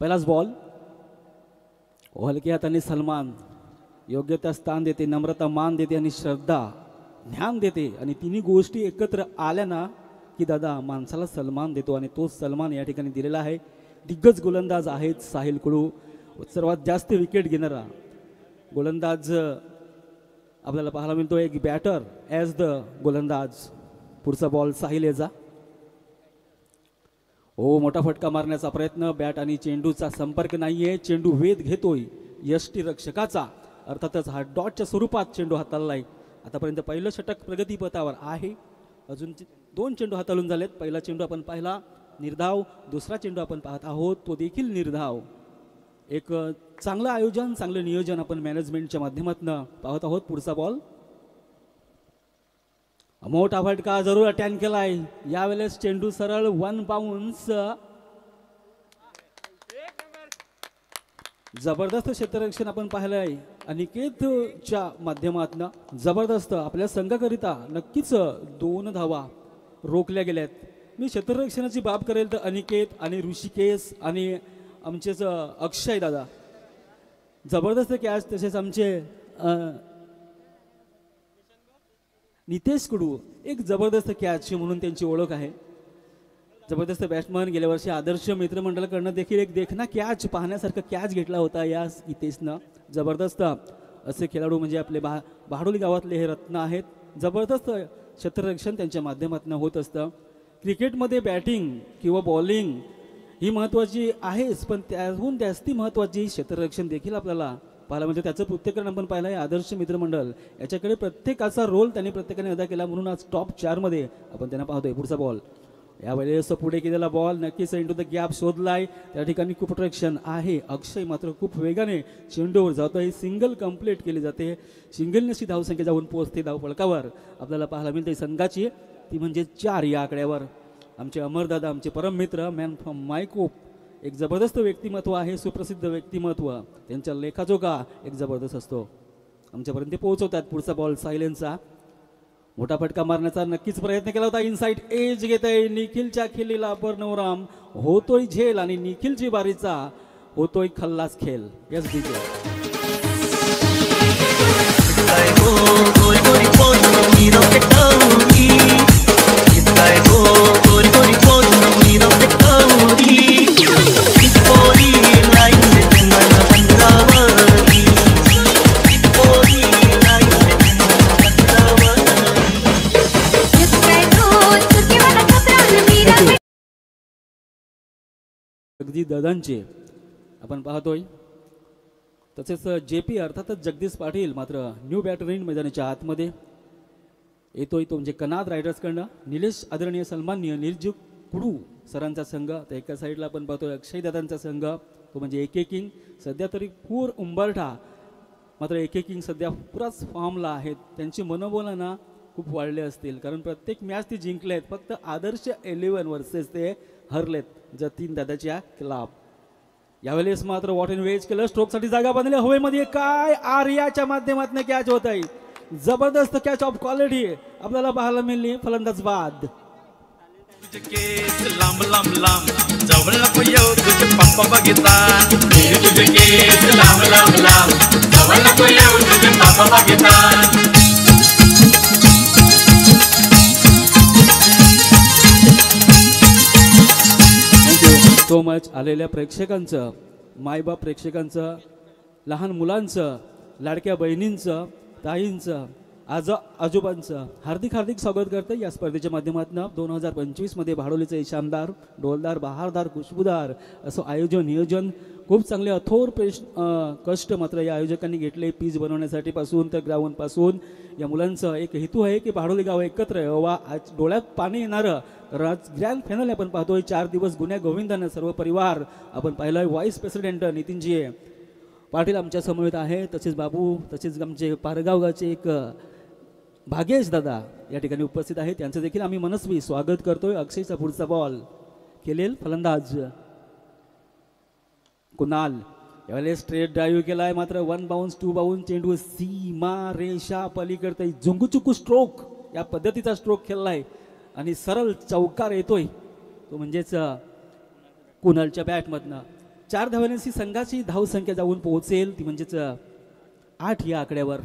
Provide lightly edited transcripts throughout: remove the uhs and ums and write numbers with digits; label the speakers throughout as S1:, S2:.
S1: पहिलाच बॉल हलक्या हाताने सलमान योग्य त्या स्थान देते, नम्रता मान देते आणि श्रद्धा ज्ञान देते आणि तिन्ही गोष्टी एकत्र आल्या ना की दादा माणसाला सन्मान देतो आणि तो सन्मान या ठिकाणी दिलेला आहे. दिग्गज गोलंदाज आहेत साहिल कुळू, सर्वात जास्त विकेट घेणारा गोलंदाज आपल्याला पाहायला मिळतो. एक बॅटर ॲज द गोलंदाज. पुढचा बॉल साहिल याचा. हो मोठा फटका मारण्याचा प्रयत्न, बॅट आणि चेंडूचा संपर्क नाहीये, चेंडू वेध घेतोय यष्टीरक्षकाचा. अर्थातच हा डॉटच्या स्वरूपात चेंडू हाताळलाय. आतापर्यंत पहिलं षटक प्रगतीपथावर आहे. अजून 2 चेंडू हाताळून झालेत. पहिला चेंडू आपण पाहिला निर्धाव, दुसरा चेंडू आपण पाहत आहोत तो देखील निर्धाव. एक चांगलं आयोजन चांगलं नियोजन आपण मॅनेजमेंटच्या माध्यमातून पाहत आहोत. पुढचा बॉल मोठा फटका जरूर अटॅन केलाय. यावेळेस चेंडू सरळ 1 बाउन्स. जबरदस्त क्षेत्ररक्षण आपण पाहिलंय अनिकेतच्या माध्यमातून. जबरदस्त आपल्या संघाकरिता नक्कीच 2 धावा रोखल्या गेल्यात. मी क्षेत्ररक्षणाची बाब करेल तर अनिकेत आणि ऋषिकेश आणि आमचेच अक्षय दादा जबरदस्त कॅच. तसेच आमचे नितेश कुडू एक जबरदस्त कॅच म्हणून त्यांची ओळख आहे. जबरदस्त बॅट्समन. गेल्या वर्षी आदर्श मित्रमंडळाकडनं देखील एक देखना कॅच पाहण्यासारखा कॅच घेतला होता या नितेशनं. जबरदस्त असे खेळाडू म्हणजे आपले भाडोली गावातले हे रत्न आहेत. जबरदस्त क्षेत्ररक्षण त्यांच्या माध्यमातून होत असतं. क्रिकेटमध्ये बॅटिंग किंवा बॉलिंग ही महत्त्वाची आहेच, पण त्याहून जास्ती महत्त्वाची क्षेत्ररक्षण देखील आपल्याला पाहायला म्हणजे त्याचं पृथक्करण आपण पाहिलं आहे. आदर्श मित्रमंडळ याच्याकडे प्रत्येकाचा रोल त्यांनी प्रत्येकाने अदा केला म्हणून आज टॉप 4 मध्ये आपण त्यांना पाहतोय. पुढचा बॉल यावेळेस पुढे केलेला बॉल नक्कीच इंटू द गॅप शोधलाय. त्या ठिकाणी खूप प्रोटेक्शन आहे. अक्षय मात्र खूप वेगाने चेंडूवर जातोय. सिंगल कंप्लीट केली जाते. सिंगलनेशी धावसंख्या जाऊन पोहोचते धावफलकावर आपल्याला पाहायला मिळते संघाची ती म्हणजे 4 या आकड्यावर. आमचे अमरदादा आमचे परम मित्र मॅन फ्रॉम मायकोप एक जबरदस्त व्यक्तिमत्व आहे. सुप्रसिद्ध व्यक्तिमत्व. त्यांच्या लेखाजोगा एक जबरदस्त असतो. आमच्यापर्यंत पोहोचवतात. पुढचा बॉल सायलेन्सचा. मोठा फटका मारण्याचा नक्कीच प्रयत्न केला होता. इनसाइड एज घेत आहे निखिलच्या खेळीला बर्नवराम. होतोय झेल आणि निखिलची बारीचा होतोय खल्लास खेळ. यस डीजे जगदीश दादांचे आपण पाहतोय. तसेच JP अर्थातच जगदीश पाटील मात्र न्यू बॅटरीन मैदानाच्या आतमध्ये येतोय तो म्हणजे कनाद रायडर्सकडनं. निलेश आदरणीय सन्माननीय निर्जू कुडू सरांचा संघ. तर एका साईडला आपण पाहतोय अक्षय दादांचा संघ तो म्हणजे AK किंग. सध्या तरी पूर उंबरठा मात्र AK किंग सध्या पुराच फॉर्मला आहेत. त्यांची मनोबल ना खूप वाढले असतील कारण प्रत्येक मॅच ते जिंकलेत. फक्त आदर्श 11 वर्सेस ते हरलेत जतीन दादाच्या क्लब. यावेळेस मात्र वॉट इन वेज केलं. स्ट्रोकसाठी जागा बनली हवेमध्ये. काय आर्याच्या माध्यमातून कॅच होत आहे. जबरदस्त कॅच ऑफ क्वालिटी आपल्याला पाहायला मिळली. फलंदाज बाद
S2: लांब लांब लांब जवळ नको येऊ तुझे पप्पा बघितला. तुझे केस लांब लांब लांब जवळ नको येऊ तुझे पप्पा बघितला.
S1: सो मच आलेल्या प्रेक्षकांचं, मायबाप प्रेक्षकांचं, लहान मुलांचं, लाडक्या बहिणींचं, ताईंचं, आजोबांचं हार्दिक हार्दिक स्वागत करतं या स्पर्धेच्या माध्यमातून. 2025 मध्ये भाडोलीचे शानदार डोलदार बहारदार खुशबूदार असं आयोजन नियोजन खूप चांगले अथोर कष्ट मात्र या आयोजकांनी घेतले. पीच बनवण्यासाठी पासून तर ग्राउंड पासून या मुलांचं एक हेतू आहे की भाडोली गाव एकत्र यावा. आज डोळ्यात पाणी येणारं ग्रँड फायनल आपण पाहतोय. 4 दिवस गुन्ह्या गोविंदानं सर्व परिवार आपण पाहिलं. व्हाईस प्रेसिडेंट नितीनजी पाटील आमच्या समवेत आहे. तसेच बाबू तसेच आमचे पारगावगावचे एक भाग्येश दादा या ठिकाणी उपस्थित आहेत. त्यांचं देखील आम्ही मनस्वी स्वागत करतोय. अक्षयचा पुढचा बॉल खेळेल फलंदाज कुणाल. यावेळेस स्ट्रेट ड्राईव्ह केलाय मात्र 1 बाउन्स 2 बाउन्स चेंडू सीमा रेषा पलीकडे झुंगुचुकू स्ट्रोक या पद्धतीचा स्ट्रोक खेळलाय आणि सरळ चौकार येतोय तो म्हणजेच कुणालच्या बॅटमधनं. 4 धावांची संघाची धावसंख्या जाऊन पोहोचेल ती म्हणजेच 8 या आकड्यावर.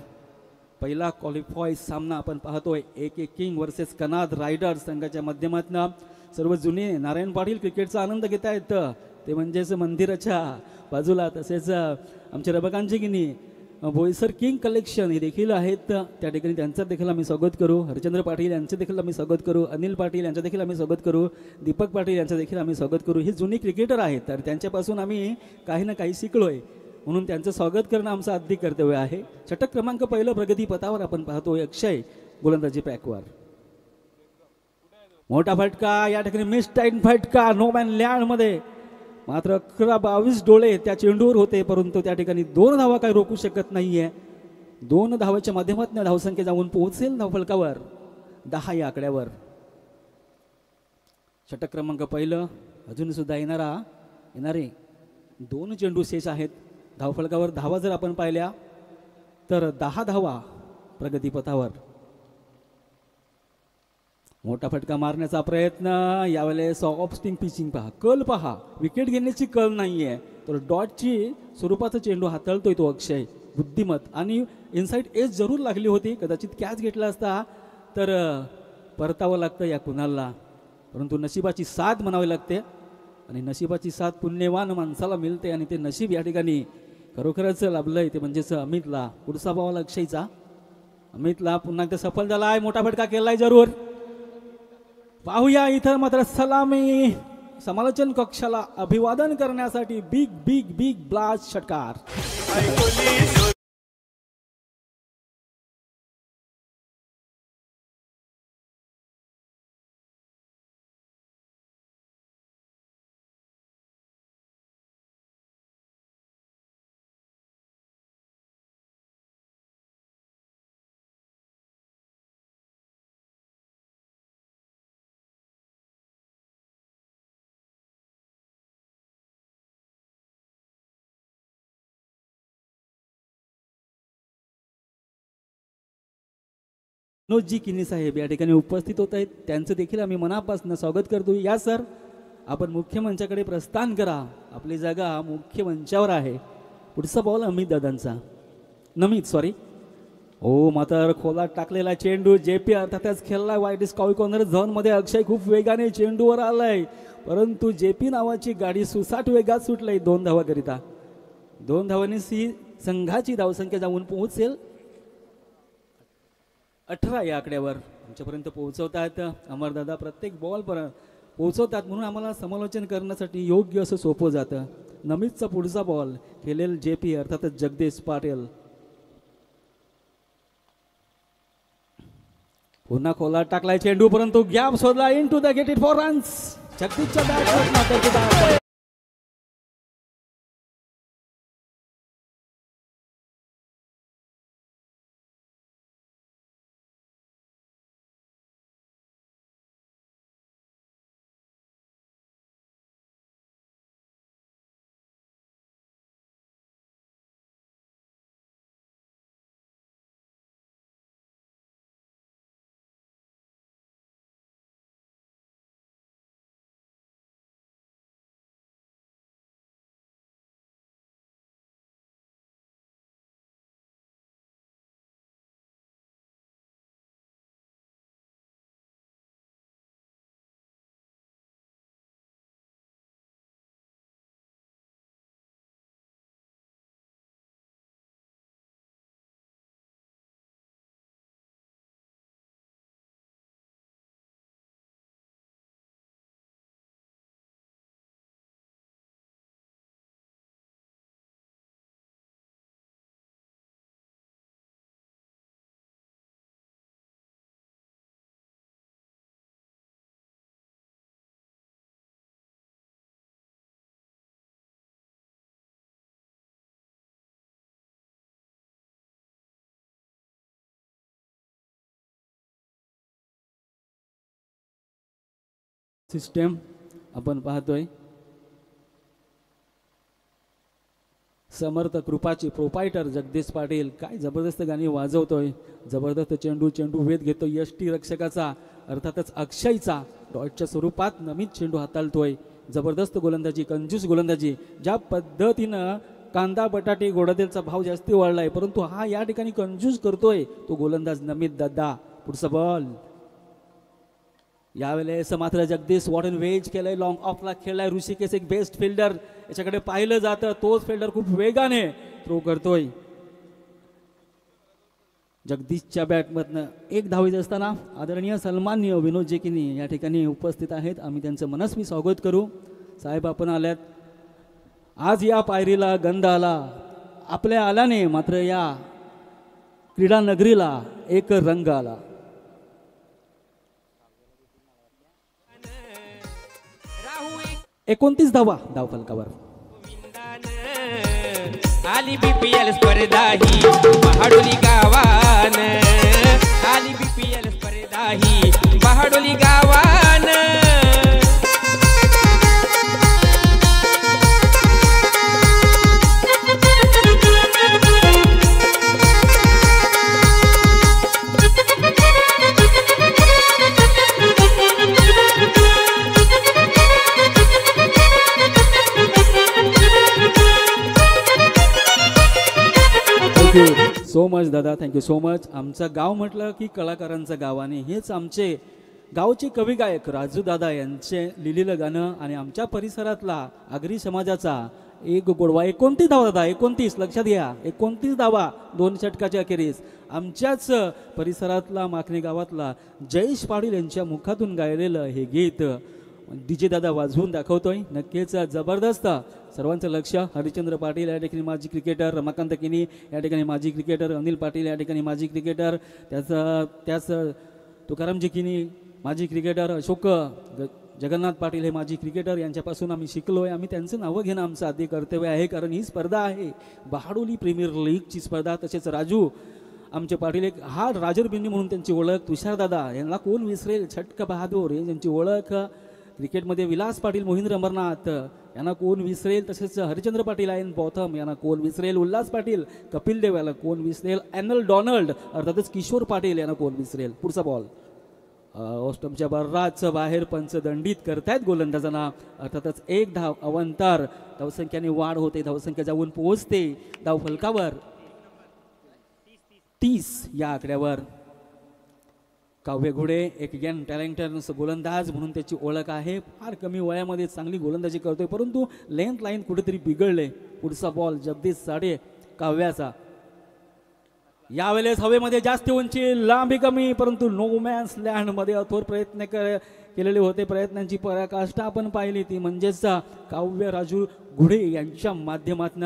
S1: पहिला क्वालिफाय सामना आपण पाहतोय AK king versus Kanad riders संघाच्या माध्यमातून. सर्व जुने नारायण पाटील क्रिकेटचा आनंद घेत आहेत ते म्हणजेच मंदिराच्या बाजूला. तसेच आमचे रबकांचे गिनी बोईसर किंग कलेक्शन हे देखील आहेत त्या ठिकाणी. त्यांचं देखील आम्ही स्वागत करू. हरचंद्र पाटील यांचं देखील आम्ही स्वागत करू. अनिल पाटील यांचं देखील आम्ही स्वागत करू. दीपक पाटील यांचं देखील आम्ही स्वागत करू. हे जुनी क्रिकेटर आहेत तर त्यांच्यापासून आम्ही काही ना काही शिकलोय म्हणून त्यांचं स्वागत करणं आमचं अगदी कर्तव्य आहे. षटक क्रमांक पहिलं प्रगती पथावर आपण पाहतोय अक्षय गोलंदाजी पॅकवर. मोठा फटका या ठिकाणी मिस टाईम फटका नो मॅन लँड मध्ये. मात्र 11-22 डोळे त्या चेंडूवर होते परंतु त्या ठिकाणी 2 धावा काही रोखू शकत नाहीये. 2 धावाच्या माध्यमातून धावसंख्या जाऊन पोहोचेल धावफलकावर 10 या आकड्यावर. षटक क्रमांक पहिलं अजून सुद्धा येणारे 2 चेंडू शेष आहेत. धावफलकावर धावा जर आपण पाहिल्या तर 10 धावा प्रगती पथावर. मोठा फटका मारण्याचा प्रयत्न यावेळेस ऑफ स्टिंग पिचिंग पहा. कल पहा. विकेट घेण्याची कल नाहीये तर डॉटची स्वरूपाचा चेंडू हाताळतोय तो अक्षय. बुद्धिमत आणि इनसाइड एज जरूर लागली होती. कदाचित कॅच घेतला असता तर परतावं लागतं या कुणालला परंतु नशिबाची साथ म्हणावी लागते आणि नशिबाची साथ पुण्यवान माणसाला मिळते आणि ते नशीब या ठिकाणी खरोखरच लाभलंय ते म्हणजेच अमितला. पुढचा बॉल अक्षयचा. अमितला पुन्हा एकदा सफल झाला आहे. मोठा फटका केलाय जरूर. पाहूया इथं मात्र सलामी समालोचन कक्षाला अभिवादन करण्यासाठी बिग बिग बिग ब्लास्ट षटकार. मनोजजी किनी साहेब या ठिकाणी उपस्थित होत आहेत. त्यांचं देखील आम्ही मनापासून स्वागत करतो. या सर आपण मुख्य मंचाकडे प्रस्थान करा. आपली जागा मुख्य मंचावर आहे. पुढचा बॉल अमित दादांचा. नमित सॉरी. हो मात्र खोलात टाकलेला चेंडू JP अर्थातच खेळला वाईट स्काउट कॉर्नर झोन मध्ये. अक्षय खूप वेगाने चेंडूवर आलाय परंतु JP नावाची गाडी सुसाट वेगात सुटलाय 2 धावाकरिता. 2 धावांनी संघाची धावसंख्या जाऊन पोहोचेल 18 या आकड्यावर. आमच्यापर्यंत पोहोचवतात अमरदादा. प्रत्येक बॉल पोहोचवतात म्हणून आम्हाला समालोचन करण्यासाठी योग्य असं सोपं जातं. नमितचा पुढचा बॉल खेळेल JP अर्थातच जगदीश पाटील. पुन्हा खोलात टाकलाय चेंडू परंतु गॅप शोधला. In to the gate it four runs. जगदीशच्या बॅट सिस्टम आपण पाहतोय. समर्थ कृपाची प्रोपायटर जगदीश पाटील काय जबरदस्त गाणी वाजवतोय. जबरदस्त चेंडू वेध घेतोय. यष्टी रक्षकाचा अर्थातच अक्षयचा डॉटच्या स्वरूपात नमित चेंडू हाताळतोय. जबरदस्त गोलंदाजी, कंजूस गोलंदाजी. ज्या पद्धतीनं कांदा बटाटे गोडातेलचा भाव जास्ती वाढला आहे, परंतु हा या ठिकाणी कंजूस करतोय तो गोलंदाज नमित दादा. पुढचा बॉल. यावेळेस मात्र जगदीश वॉटन वेज केलंय, लॉंग ऑफला खेळलाय. ऋषिकेश एक बेस्ट फिल्डर, याच्याकडे पाहिलं जातं. तोच फिल्डर खूप वेगाने थ्रो करतोय. जगदीशच्या बॅटमधनं एक धावीत असताना आदरणीय सन्माननीय विनोद जेकिनी या ठिकाणी उपस्थित आहेत. आम्ही त्यांचं मनस्वी स्वागत करू. साहेब आपण आल्यात. आज या पायरीला गंध आला, आपल्या आल्याने मात्र या क्रीडा नगरीला एक रंग आला. एकोणतीस धावा धावफलकावर.
S3: आली बीपीएल स्पर्धा ही बहाडोली गावान, आली बीपीएल स्पर्धा ही बहाडोली गावान.
S1: सो मच दादा, थँक्यू सो मच. आमचं गाव म्हटलं की कलाकारांचं गाव, आणि हेच आमचे गावचे कवी गायक राजू दादा यांचे लिहिलेलं गाणं आणि आमच्या परिसरातला आगरी समाजाचा एक गोडवा. 29 धावा दादा, 29 लक्षात घ्या. 29 धावा 2 षटकाच्या अखेरीस. आमच्याच परिसरातला माखणी गावातला जयेश पाटील यांच्या मुखातून गायलेलं हे गीत डीजे दादा वाजवून दाखवतोय. नक्कीच जबरदस्त. सर्वांचं लक्ष. हरिश्चंद्र पाटील या ठिकाणी माजी क्रिकेटर, रमाकांत किनी या ठिकाणी माजी क्रिकेटर, अनिल पाटील या ठिकाणी माजी क्रिकेटर, त्याच तुकारामजी किनी माजी क्रिकेटर, अशोक जगन्नाथ पाटील हे माजी क्रिकेटर. यांच्यापासून आम्ही शिकलोय. आम्ही त्यांचं नावं घेणं आमचं आद्य कर्तव्य आहे, कारण ही स्पर्धा आहे बहाडोली प्रीमियर लीगची स्पर्धा. तसेच राजू आमचे पाटील एक हा राजरबिंदी म्हणून त्यांची ओळख. तुषारदादा यांना कोण विसरेल, छटका बहादूर हे त्यांची ओळख. क्रिकेटमध्ये विलास पाटील, मोहिंद्र अमरनाथ यांना कोण विसरेल. तसेच हरिचंद्र पाटील, आयन बौथम यांना कोण विसरेल. उल्हास पाटील, कपिल देव याला कोण विसरेल. ॲनल डॉनल्ड अर्थातच किशोर पाटील यांना कोण विसरेल. पुढचा बॉल. ऑस्टमच्या बर्राच बाहेर पंच दंडित करतायत गोलंदाजांना. अर्थातच एक धाव अवंतर. धावसंख्याने वाढ होते, धावसंख्या जाऊन पोहोचते धाव फलकावर 30 या आकड्यावर. काव्य घोडे एक यंग टॅलेंटेड गोलंदाज म्हणून त्याची ओळख आहे. फार कमी वयामध्ये चांगली गोलंदाजी करतोय, परंतु लेंथ लाईन कुठेतरी बिघडले. पुढचा बॉल जगदीश साडे काव्याचा. यावेळेस हवेमध्ये जास्त उंची, लांबी कमी, परंतु नो मॅन्स लँडमध्ये अथोर प्रयत्न केलेले होते. प्रयत्नांची पराकाष्ठा आपण पाहिली ती म्हणजेच काव्य राजू घुडे यांच्या माध्यमातून.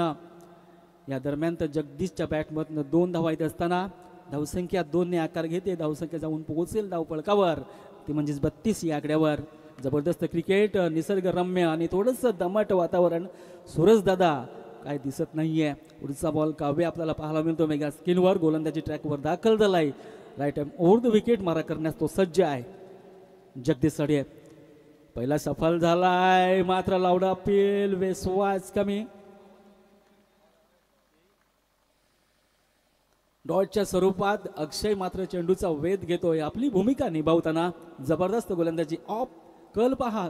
S1: या दरम्यान तर जगदीशच्या बॅटमधनं 2 धावा येत असताना धावसंख्या 2 ने आकार घेते. धावसंख्या जाऊन पोहोचेल धाव फलकावर ती म्हणजेच 32 या आकड्यावर. जबरदस्त क्रिकेट, निसर्गरम्य आणि थोडंसं दमट वातावरण. सूरज दादा काय दिसत नाहीये. पुढचा बॉल काव्य आपल्याला पाहायला मिळतो मेगा स्किनवर. गोलंदाजी ट्रॅकवर दाखल झालाय. Right time over the wicket मारा करण्यास तो सज्ज आहे. जगदीश साडे पहिला सफल झालाय, मात्र लावडा पील वेसवाज कमी. डॉटच्या स्वरूपात अक्षय मात्र चेंडूचा वेध घेतोय. आपली भूमिका निभावताना जबरदस्त गोलंदाजी. ऑफ कल पहा,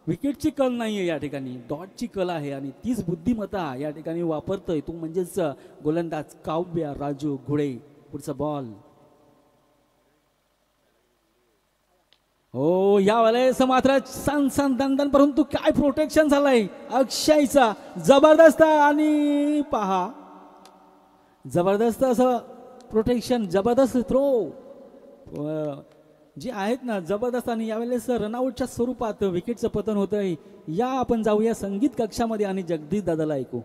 S1: विकेटची कल नाहीये या ठिकाणी, डॉटची कल आहे आणि तीच बुद्धिमत्ता या ठिकाणी वापरतोय तो म्हणजेच गोलंदाज काव्य राजू घुडे. पुढचा बॉल. हो यावेळेस मात्र सन दंदन, परंतु काय प्रोटेक्शन झालंय अक्षयचा. जबरदस्त. आणि पहा जबरदस्त असं प्रोटेक्शन, जबरदस्त थ्रो जे आहेत ना जबरदस्त. आणि यावेळेस रनआउटच्या स्वरूपात विकेटचं पतन होतंय. या आपण जाऊया संगीत कक्षामध्ये आणि जगदीश दादाला ऐकू.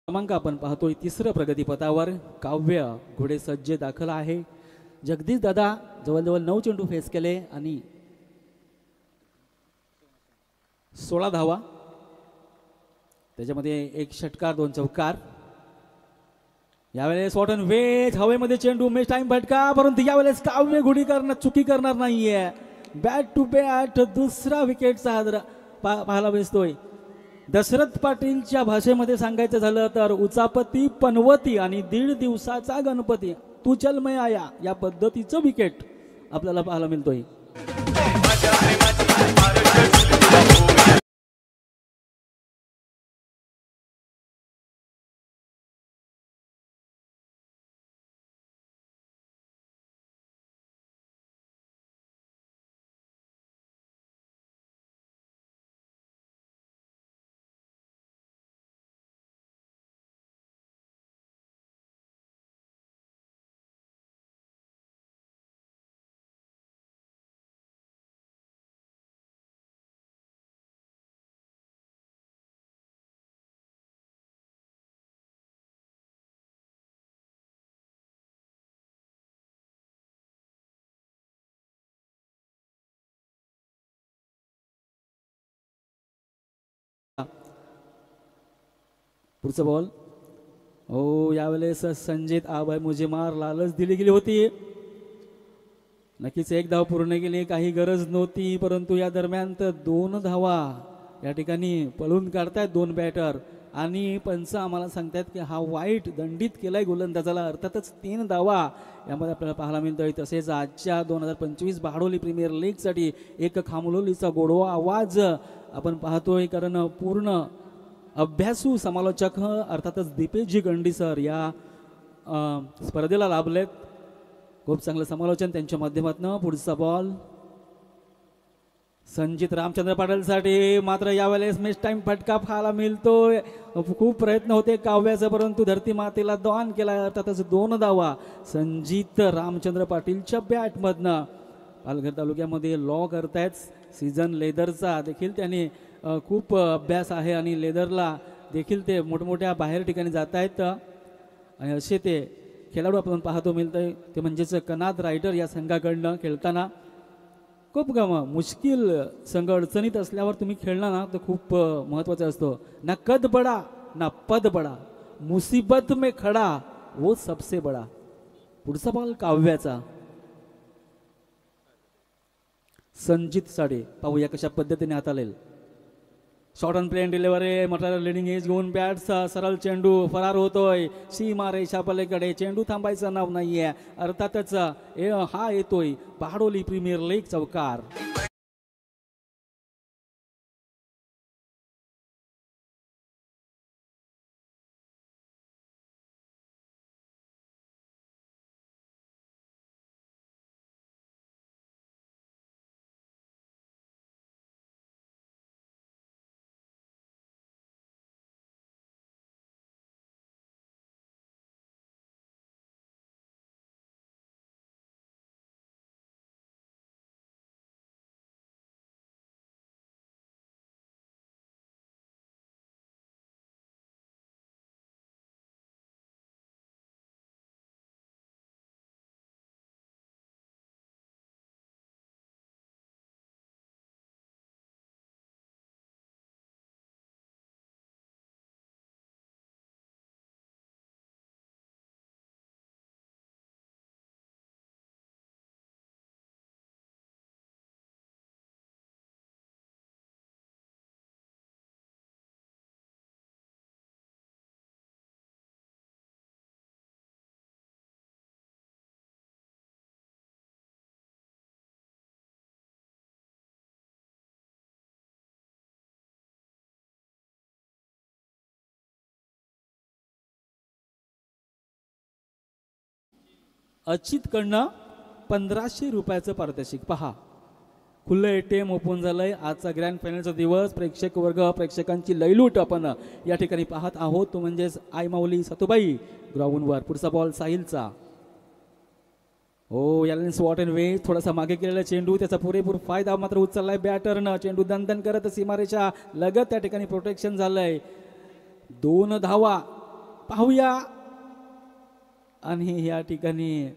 S1: क्रमांक आपण पाहतोय 3रं प्रगतीपथावर. काव्य घोडे सज्ज दाखल आहे. जगदीश दादा जवळजवळ 9 चेंडू फेस केले आणि 16 धावा. त्याच्यामध्ये एक षटकार 2 चौकार. यावेळेस वॉटन वेज हवेमध्ये चेंडू उमेश टाइम फटका, परंतु यावेळेस काव्य घोडी करणार चुकी करणार नाहीये. बॅट टू बॅट दुसरा विकेटचा हादरा पाहायला मिळतोय. दशरथ पाटीलच्या भाषेमध्ये सांगायचं झालं तर उचापती पनवती आणि 1.5 दिवसाचा गणपती तू चल मैं आया या पद्धतीचं विकेट आपल्याला पाहायला मिळतोय. पुढचा बॉल. हो यावेळेस संजित आबाई मुझे मार लालच दिली गेली होती. नक्कीच 1 धाव पूर्ण केली, काही गरज नव्हती, परंतु या दरम्यान तर 2 धावा या ठिकाणी पळून काढतायत 2 बॅटर आणि पंच आम्हाला सांगतायत की हा वाईट दंडित केलाय गोलंदाजाला. अर्थातच 3 धावा यामध्ये आपल्याला पाहायला मिळतोय. तसेच आजच्या 2025 बारडोली प्रीमियर लीगसाठी एक खामलोलीचा गोडवा आवाज आपण पाहतोय, कारण पूर्ण अभ्यासू समालोचक अर्थातच दीपेशजी गंडी सर या स्पर्धेला लाभलेत. खूप चांगलं समालोचन त्यांच्या माध्यमातून. पुढचा बॉल संजित रामचंद्र पाटीलसाठी, मात्र यावेळेस मिस टाइम फटका पाहायला मिळतोय. खूप प्रयत्न होते काव्याचा, परंतु धरती मातेला दान केला. अर्थातच 2 धावा संजित रामचंद्र पाटीलच्या बॅटमधनं. पालघर तालुक्यामध्ये लॉ करतायत सीझन लेदरचा देखील त्यांनी खूप अभ्यास आहे आणि लेदरला देखील ते मोठमोठ्या बाहेर ठिकाणी जात आहेत. आणि असे ते खेळाडू आपण पाहतो मिळतंय, ते म्हणजेच कनाद रायडर या संघाकडनं खेळताना. खूप मुश्किल संघ अडचणीत असल्यावर तुम्ही खेळला ना तर खूप महत्त्वाचं असतं. ना कद बडा ना पद बडा, मुसीबत में खडा वो सबसे बडा. पुढचा बॉल काव्याचा. संजित साडे पाहूया कशा पद्धतीने हाताळेल. शॉर्ट ऑन प्लेन डिलिव्हरी, मोठा लिडिंग एज घेऊन बॅट सरळ चेंडू फरार होतोय सीमा रेषा पलीकडे. चेंडू थांबायचं नाव नाहीये. अर्थातच हा येतोय बारडोली प्रीमियर लीग चौकार. अचितकडनं 1500 रुपयाचं पारितोषिक. पहा खुलं ATM ओपन झालंय. आजचा ग्रँड फायनलचा दिवस. प्रेक्षक वर्ग, प्रेक्षकांची लयलूट आपण या ठिकाणी पाहत आहोत, तो म्हणजेच आई माऊली सतुबाई ग्राउंडवर. पुढचा बॉल साहिलचा. हो याला वॉट अँड वे थोडासा मागे केलेला चेंडू, त्याचा पुरेपूर फायदा मात्र उचललाय बॅटरनं. चेंडू दणदण करत सीमारेच्या लगत त्या ठिकाणी प्रोटेक्शन झालंय. 2 धावा पाहूया. आणि या ठिकाणी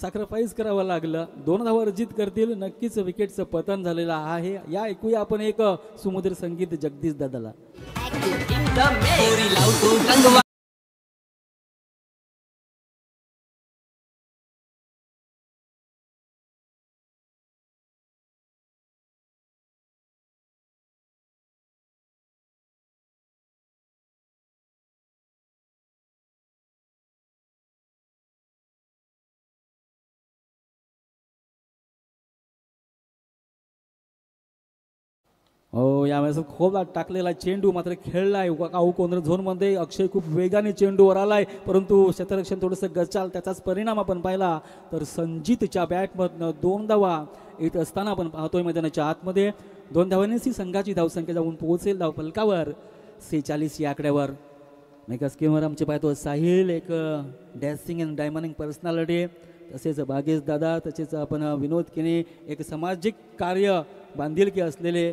S1: सॅक्रिफाईस करावं लागलं. 2 धावा अर्जित करतील. नक्कीच विकेटचं पतन झालेलं आहे. या ऐकूया आपण एक सुमधुर संगीत जगदीश दादाला.
S4: मोरी लावतो कंगवा
S1: हो यावेळेस खूप टाकलेला चेंडू मात्र खेळलाय काऊ कोंद्र झोनमध्ये. अक्षय खूप वेगाने चेंडूवर आलाय परंतु क्षेत्ररक्षण थोडंसं गचाल, त्याचाच परिणाम आपण पाहिला. तर संजितच्या बॅटमधनं 2 धावा येत असताना आपण पाहतोय मैदानाच्या आतमध्ये 2 धावांनीच ही संघाची धावसंख्या जाऊन पोहोचेल धाव फलकावर 46 या आकड्यावर. मेगा स्कीमवर आमचे पाहतो साहिल एक डॅसिंग अँड डायमंडिंग पर्सनॅलिटी, तसेच भागेश दादा, तसेच आपण विनोद किने एक सामाजिक कार्य बांधिलकी असलेले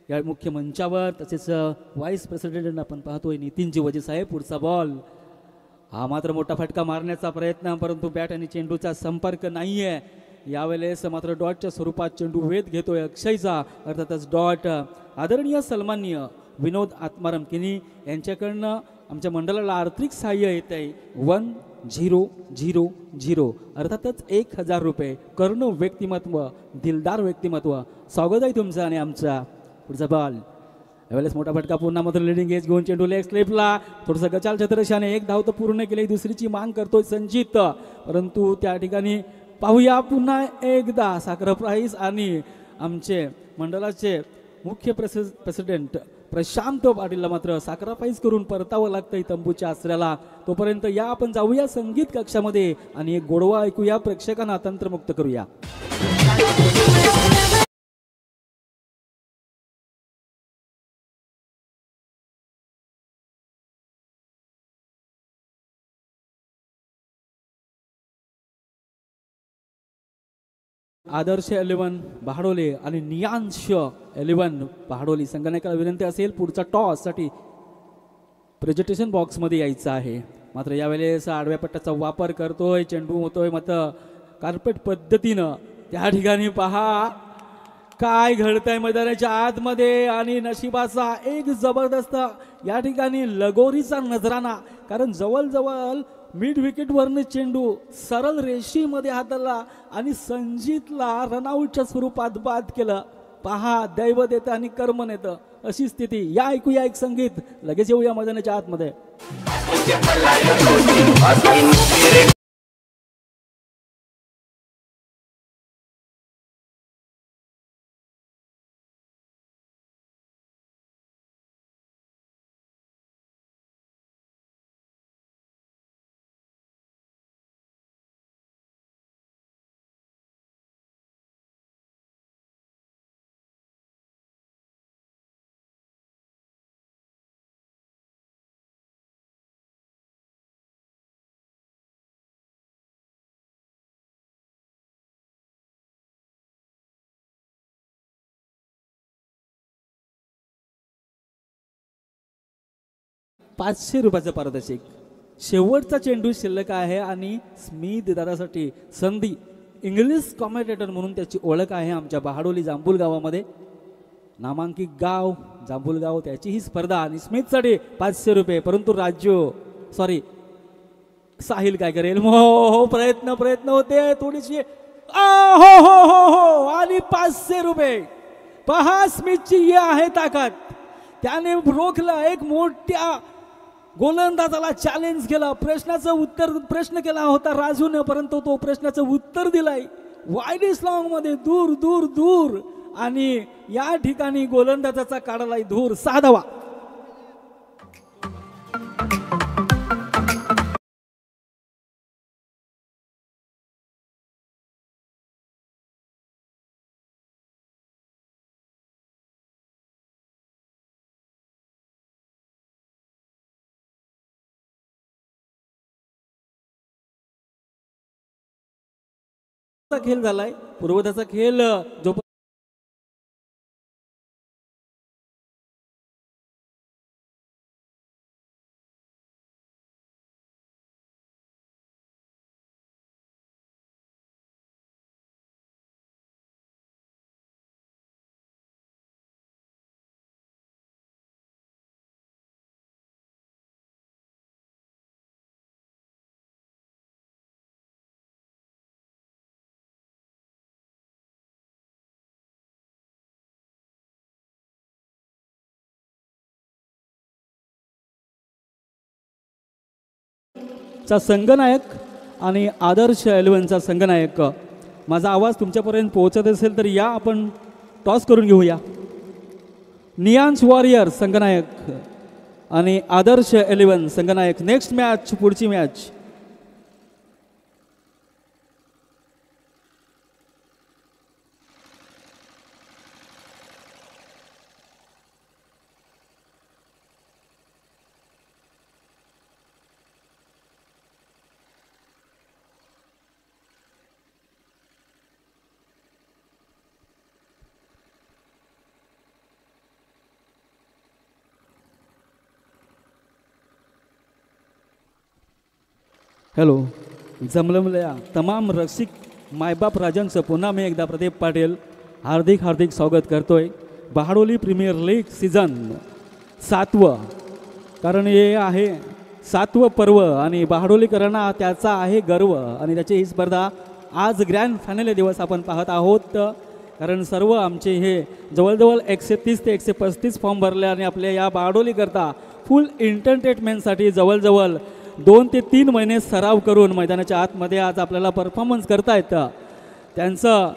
S1: या मुख्य मंचावर, तसेच व्हाईस प्रेसिडेंट आपण पाहतोय नितीनजी वजे साहेब. पुढचा बॉल हा मात्र मोठा फटका मारण्याचा प्रयत्न परंतु बॅट आणि चेंडूचा संपर्क नाहीये. यावेळेस मात्र डॉटच्या स्वरूपात चेंडू वेध घेतोय अक्षयचा, अर्थातच डॉट. आदरणीय सन्माननीय विनोद आत्माराम किनी यांच्याकडनं आमच्या मंडळाला आर्थिक सहाय्य येत आहे 1000, अर्थातच 1000 रुपये. कर्ण व्यक्तिमत्व, दिलदार व्यक्तिमत्व, स्वागत आहे तुमचं. आणि आमचा पुढचा बॉल यावेळेस मोठा फटका पुन्हा मात्र लिडिंग एज घेऊन चेंडू लेग स्लिपला, थोडंसं गचाल छत्रशाने एक धाव तर पूर्ण केली, दुसरीची मांग करतोय संजित. परंतु त्या ठिकाणी पाहूया पुन्हा एकदा साखर प्राईस आणि आमचे मंडळाचे मुख्य प्रेसिडेंट प्रशांत पाटीलला मात्र साखरापाईस करून परतावं लागतंय तंबूच्या आसऱ्याला. तोपर्यंत या आपण जाऊया संगीत कक्षामध्ये आणि एक गोडवा ऐकूया, प्रेक्षकांना तंत्रमुक्त करूया. आदर्श 11 बहाडोले आणि नियांश 11 बहाडोली संघटनेला विनंती असेल पुढचा टॉस साठी प्रेझेंटेशन बॉक्समध्ये यायचं आहे. मात्र यावेळेस आडव्या पट्ट्याचा वापर करतोय, चेंडू होतोय मात्र कार्पेट पद्धतीनं. त्या ठिकाणी पहा काय घडतंय मैदानाच्या आतमध्ये आणि नशिबाचा एक जबरदस्त या ठिकाणी लगोरीचा नजराना, कारण जवळजवळ मिड विकेटवरनं चेंडू सरळ रेषेमध्ये हाताळला आणि संजितला रनआउटच्या स्वरूपात बाद केलं. पहा दैवत येतं आणि कर्म नेतं अशी स्थिती. या ऐकूया एक संगीत, लगेच येऊया मैदानाच्या आतमध्ये. ₹500 पारितोषिक. शेवटचा चेंडू शिल्लक आहे आणि स्मिथ दादासाठी संधी. इंग्लिश कॉमेंटेटर म्हणून त्याची ओळख आहे आमच्या बहाडोली जांभूल गावामध्ये. नामांकित गाव जांभूल गाव, त्याची ही स्पर्धा आणि स्मिथसाठी ₹500. परंतु साहिल काय करेल? हो प्रयत्न होते थोडीशी. हो हो हो हो आणि ₹500. पहा स्मिथची ही आहे ताकद. त्याने रोखलं, एक मोठ्या गोलंदाजाला चॅलेंज केला. प्रश्न केला होता राजूने, परंतु तो प्रश्नाचं उत्तर दिलाय वाईड लॉंग मध्ये, दूर दूर दूर. आणि या ठिकाणी गोलंदाजाचा काढलाय धूर. 6 धावा. खेळ झालाय पूर्वधाचा खेळ जो चा संघनायक आणि आदर्श 11चा संघनायक. माझा आवाज तुमच्यापर्यंत पोहोचत असेल तर या आपण टॉस करून घेऊया. नियांश वॉरियर संघनायक आणि आदर्श 11 संघनायक. नेक्स्ट मॅच, पुढची मॅच. हॅलो. जमलमल्या तमाम रसिक मायबाप राजांचं पुन्हा मी एकदा प्रदीप पाटील हार्दिक हार्दिक स्वागत करतोय. बहाडोली प्रीमियर लीग सीझन 7वं, कारण हे आहे 7वं पर्व आणि बहाडोलीकरांना त्याचा आहे गर्व आणि त्याची ही स्पर्धा आज ग्रँड फायनल दिवस आपण पाहत आहोत. कारण सर्व आमचे हे जवळजवळ 130 ते 135 फॉर्म भरले आणि आपल्या या बहाडोलीकरता फुल एंटरटेनमेंटसाठी जवळजवळ 2 ते 3 महिने सराव करून मैदानाच्या आतमध्ये आज आपल्याला परफॉर्मन्स करता येतं. त्यांचं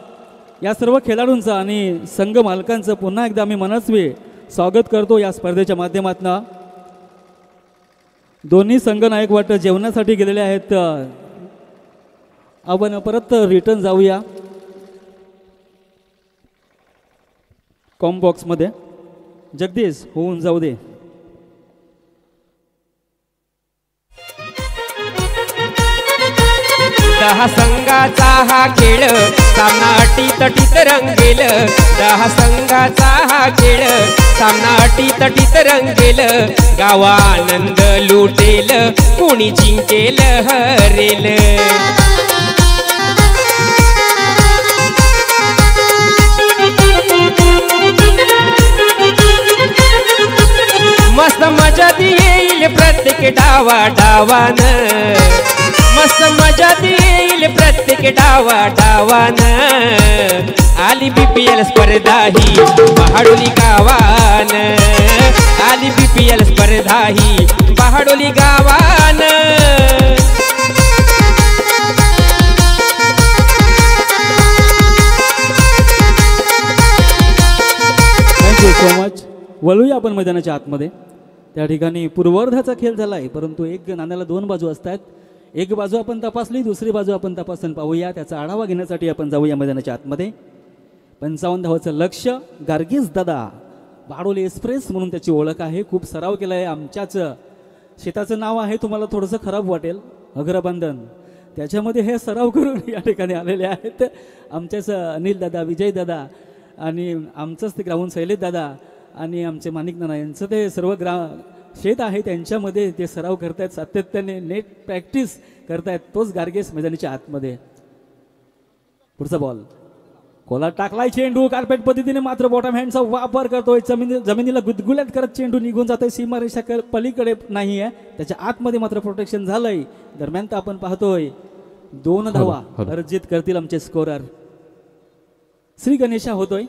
S1: या सर्व खेळाडूंचं आणि संघ मालकांचं पुन्हा एकदा मी मनस्वी स्वागत करतो या स्पर्धेच्या माध्यमातून. दोन्ही संघ नायक वाटतं जेवणासाठी गेलेले आहेत. आपण परत रिटर्न जाऊया कॉम्बॉक्समध्ये. जगदीश होऊन जाऊ दे.
S3: दहा संघाचा हा खेळ सामना अटीतटीत रंगेल. दहा संघाचा हा खेळ सामना अटीतटीत रंगेल. गावा आनंद लुटेल, कोणी जिंकेल हरेल. मस्त मजा येईल प्रत्येक डावा डावान. मस्त मजा येईल प्रत्येक डावा डावान. आली BPL स्पर्धा ही बहाडोली गावान. आली BPL स्पर्धा ही बहाडोली गावान.
S1: Thank you so much. वळूया आपण मैदानाच्या आतमध्ये. त्या ठिकाणी पूर्वार्धाचा खेळ झाला आहे, परंतु एक नाण्याला 2 बाजू असतात. एक बाजू आपण तपासली, दुसरी बाजू आपण तपासून पाहूया. त्याचा आढावा घेण्यासाठी आपण जाऊया मैदानाच्या आतमध्ये. 55 धावाचं लक्ष्य. गार्गीस दादा बहाडोली एक्सप्रेस म्हणून त्याची ओळख आहे. खूप सराव केला आहे. आमच्याच शेताचं नाव आहे, तुम्हाला थोडंसं खराब वाटेल, अग्रबंधन. त्याच्यामध्ये हे सराव करून या ठिकाणी आलेले आहेत. आमच्याच अनिल दादा, विजय दादा आणि आमचंच ते ग्राउंड शैलेश दादा आणि आमचे माणिक नाना यांचं ते सर्व शेत आहे. त्यांच्यामध्ये ते सराव करतायत, सातत्याने नेट प्रॅक्टिस करतायत. तोच गार्गेस मैदानाच्या आतमध्ये. पुढचा बॉल कोला टाकलाय. चेंडू कार्पेट पद्धतीने मात्र बॉटम हँडचा वापर करतोय. जमिनीला गुदगुल्यात करत चेंडू निघून जातोय. सीमारेषा पलीकडे नाही आहे, त्याच्या आतमध्ये मात्र प्रोटेक्शन झालंय. दरम्यान तर आपण पाहतोय 2 धावा अर्जित करतील आमचे स्कोरर. श्री गणेशा होतोय.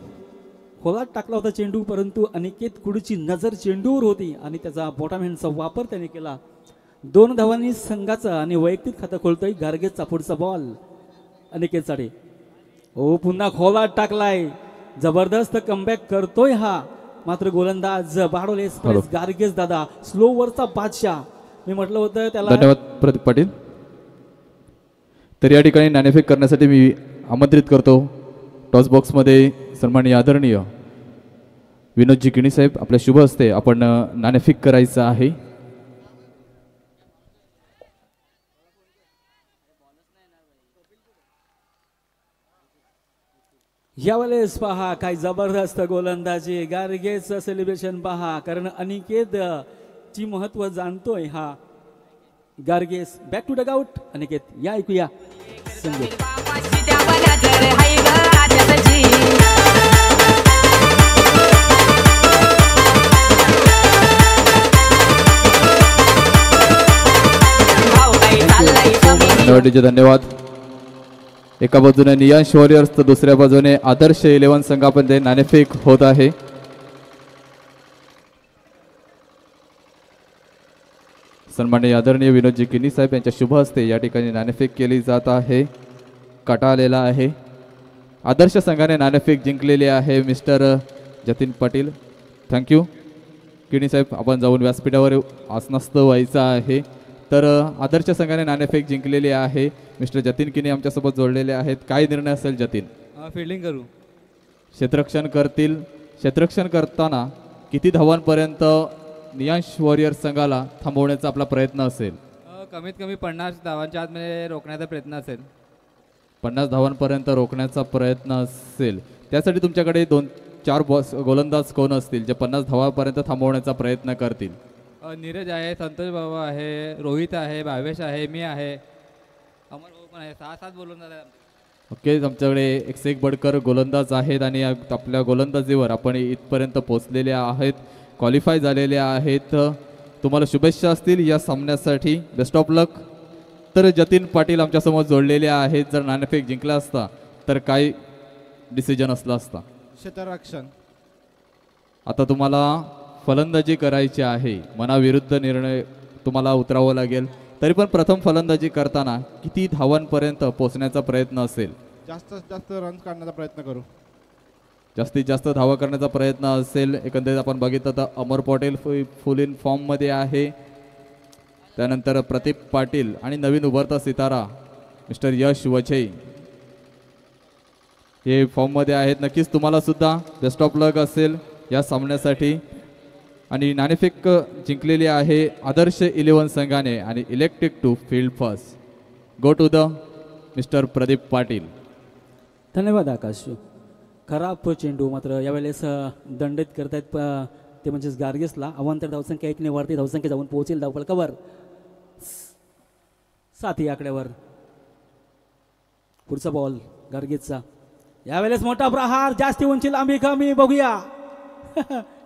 S1: खोलात टाकला होता चेंडू, परंतु अनिकेत कुडची नजर चेंडूवर होती आणि त्याचा बॉटम हँडचा वापर त्याने केला. 2 धावांनी संघाचा आणि वैयक्तिक खातं खोलतोय. गार्गेसचा पुढचा बॉल अनिकेतसाठी. हो, पुन्हा खोलात टाकलाय. जबरदस्त कमबॅक करतोय हा मात्र गोलंदाज बहाडोली एक्सप्रेस गार्गेस दादा. स्लोवरचा बादशाह मी म्हटलं होतं त्याला.
S5: धन्यवाद प्रदीप पाटील. तर या ठिकाणी नाणेफेक करण्यासाठी मी आमंत्रित करतो टॉस बॉक्समध्ये सन्माननीय आदरणीय विनोदजी किणी साहेब. आपल्या शुभ हस्ते आपण नाणेफेक करायचं आहे.
S1: यावेळेस पहा काय जबरदस्त गोलंदाजी. गार्गेसचं सेलिब्रेशन पहा, कारण अनिकेत ची महत्व जाणतोय हा गार्गेस. Back to dugout Aniket. या ऐकूया संगीत.
S5: धन्यवाद. एका बाजूने नियांश वॉरियर्स तर दुसऱ्या बाजूने आदर्श 11 संघामध्ये नाणेफेक होत आहे. सन्माननीय आदरणीय विनोदजी किनी साहेब यांच्या शुभ हस्ते या ठिकाणी नाणेफेक केली जात आहे. काटा आलेला आहे. आदर्श संघाने नाणेफेक जिंकलेली आहे मिस्टर जतीन पाटील. थँक्यू किणी साहेब. आपण जाऊन व्यासपीठावर आसनस्थ व्हायचं आहे. तर आदर्श संघाने नाणेफेक जिंकलेली आहे. मिस्टर जतीन किनी आमच्यासोबत जोडलेले आहेत. काय निर्णय असेल जतीन?
S1: फिल्डिंग करू.
S5: क्षेत्ररक्षण करतील. क्षेत्ररक्षण करताना किती धावांपर्यंत नियांश वॉरियर संघाला थांबवण्याचा आपला प्रयत्न असेल?
S6: कमीत कमी 50 धावांच्या आतमध्ये रोखण्याचा प्रयत्न असेल.
S5: 50 धावांपर्यंत रोखण्याचा प्रयत्न असेल. त्यासाठी तुमच्याकडे 2-4 गोलंदाज कोण असतील जे 50 धावांपर्यंत थांबवण्याचा प्रयत्न करतील?
S6: नीरज आहे, संतोष बाबा आहे, रोहित आहे, भावेश आहे, मी आहे, अमर भाऊ पण आहे. 6-7 बोलून
S5: ओके. आमच्याकडे 101 बडकर गोलंदाज आहेत आणि आपल्या गोलंदाजीवर आपण इथपर्यंत पोहोचलेले आहेत, क्वालिफाय झालेले आहेत. तुम्हाला शुभेच्छा असतील या सामन्यासाठी. बेस्ट ऑफ लक. तर जतीन पाटील आमच्यासमोर जोडलेले आहेत. जर नाणेफेक जिंकला असता तर काय डिसिजन असला असता?
S7: क्षेत्ररक्षण.
S5: आता तुम्हाला फलंदाजी करायची आहे. मनाविरुद्ध निर्णय तुम्हाला उतरावा लागेल. तरी पण प्रथम फलंदाजी करताना किती धावांपर्यंत पोहोचण्याचा प्रयत्न असेल?
S7: जास्तीत जास्त रन्स काढण्याचा प्रयत्न करू.
S5: जास्तीत जास्त धावा करण्याचा प्रयत्न असेल. एकंदरीत आपण बघितलं तर अमर पटेल फुल इन फॉर्ममध्ये आहे. त्यानंतर प्रदीप पाटील आणि नवीन उभरता सितारा मिस्टर यश वछई हे फॉर्ममध्ये आहेत. नक्कीच तुम्हाला सुद्धा बेस्ट ऑफ लक असेल या सामन्यासाठी. आणि नाणेफेक जिंकलेली आहे आदर्श 11 संघाने आणि elected to field first go to the mister Pradeep Patil.
S1: धन्यवाद आकाश. खराब चेंडू मात्र यावेळेस दंडित करतायत ते म्हणजेच गार्गेसला. अवांतर धावसंख्या 1 ने वाढती धावसंख्या जाऊन पोहोचेल धावफलकावर 7 या आकड्यावर. पुढचा बॉल गार्गेसचा. यावेळेस मोठा प्रहार, जास्ती उंची लांबी कमी. बघूया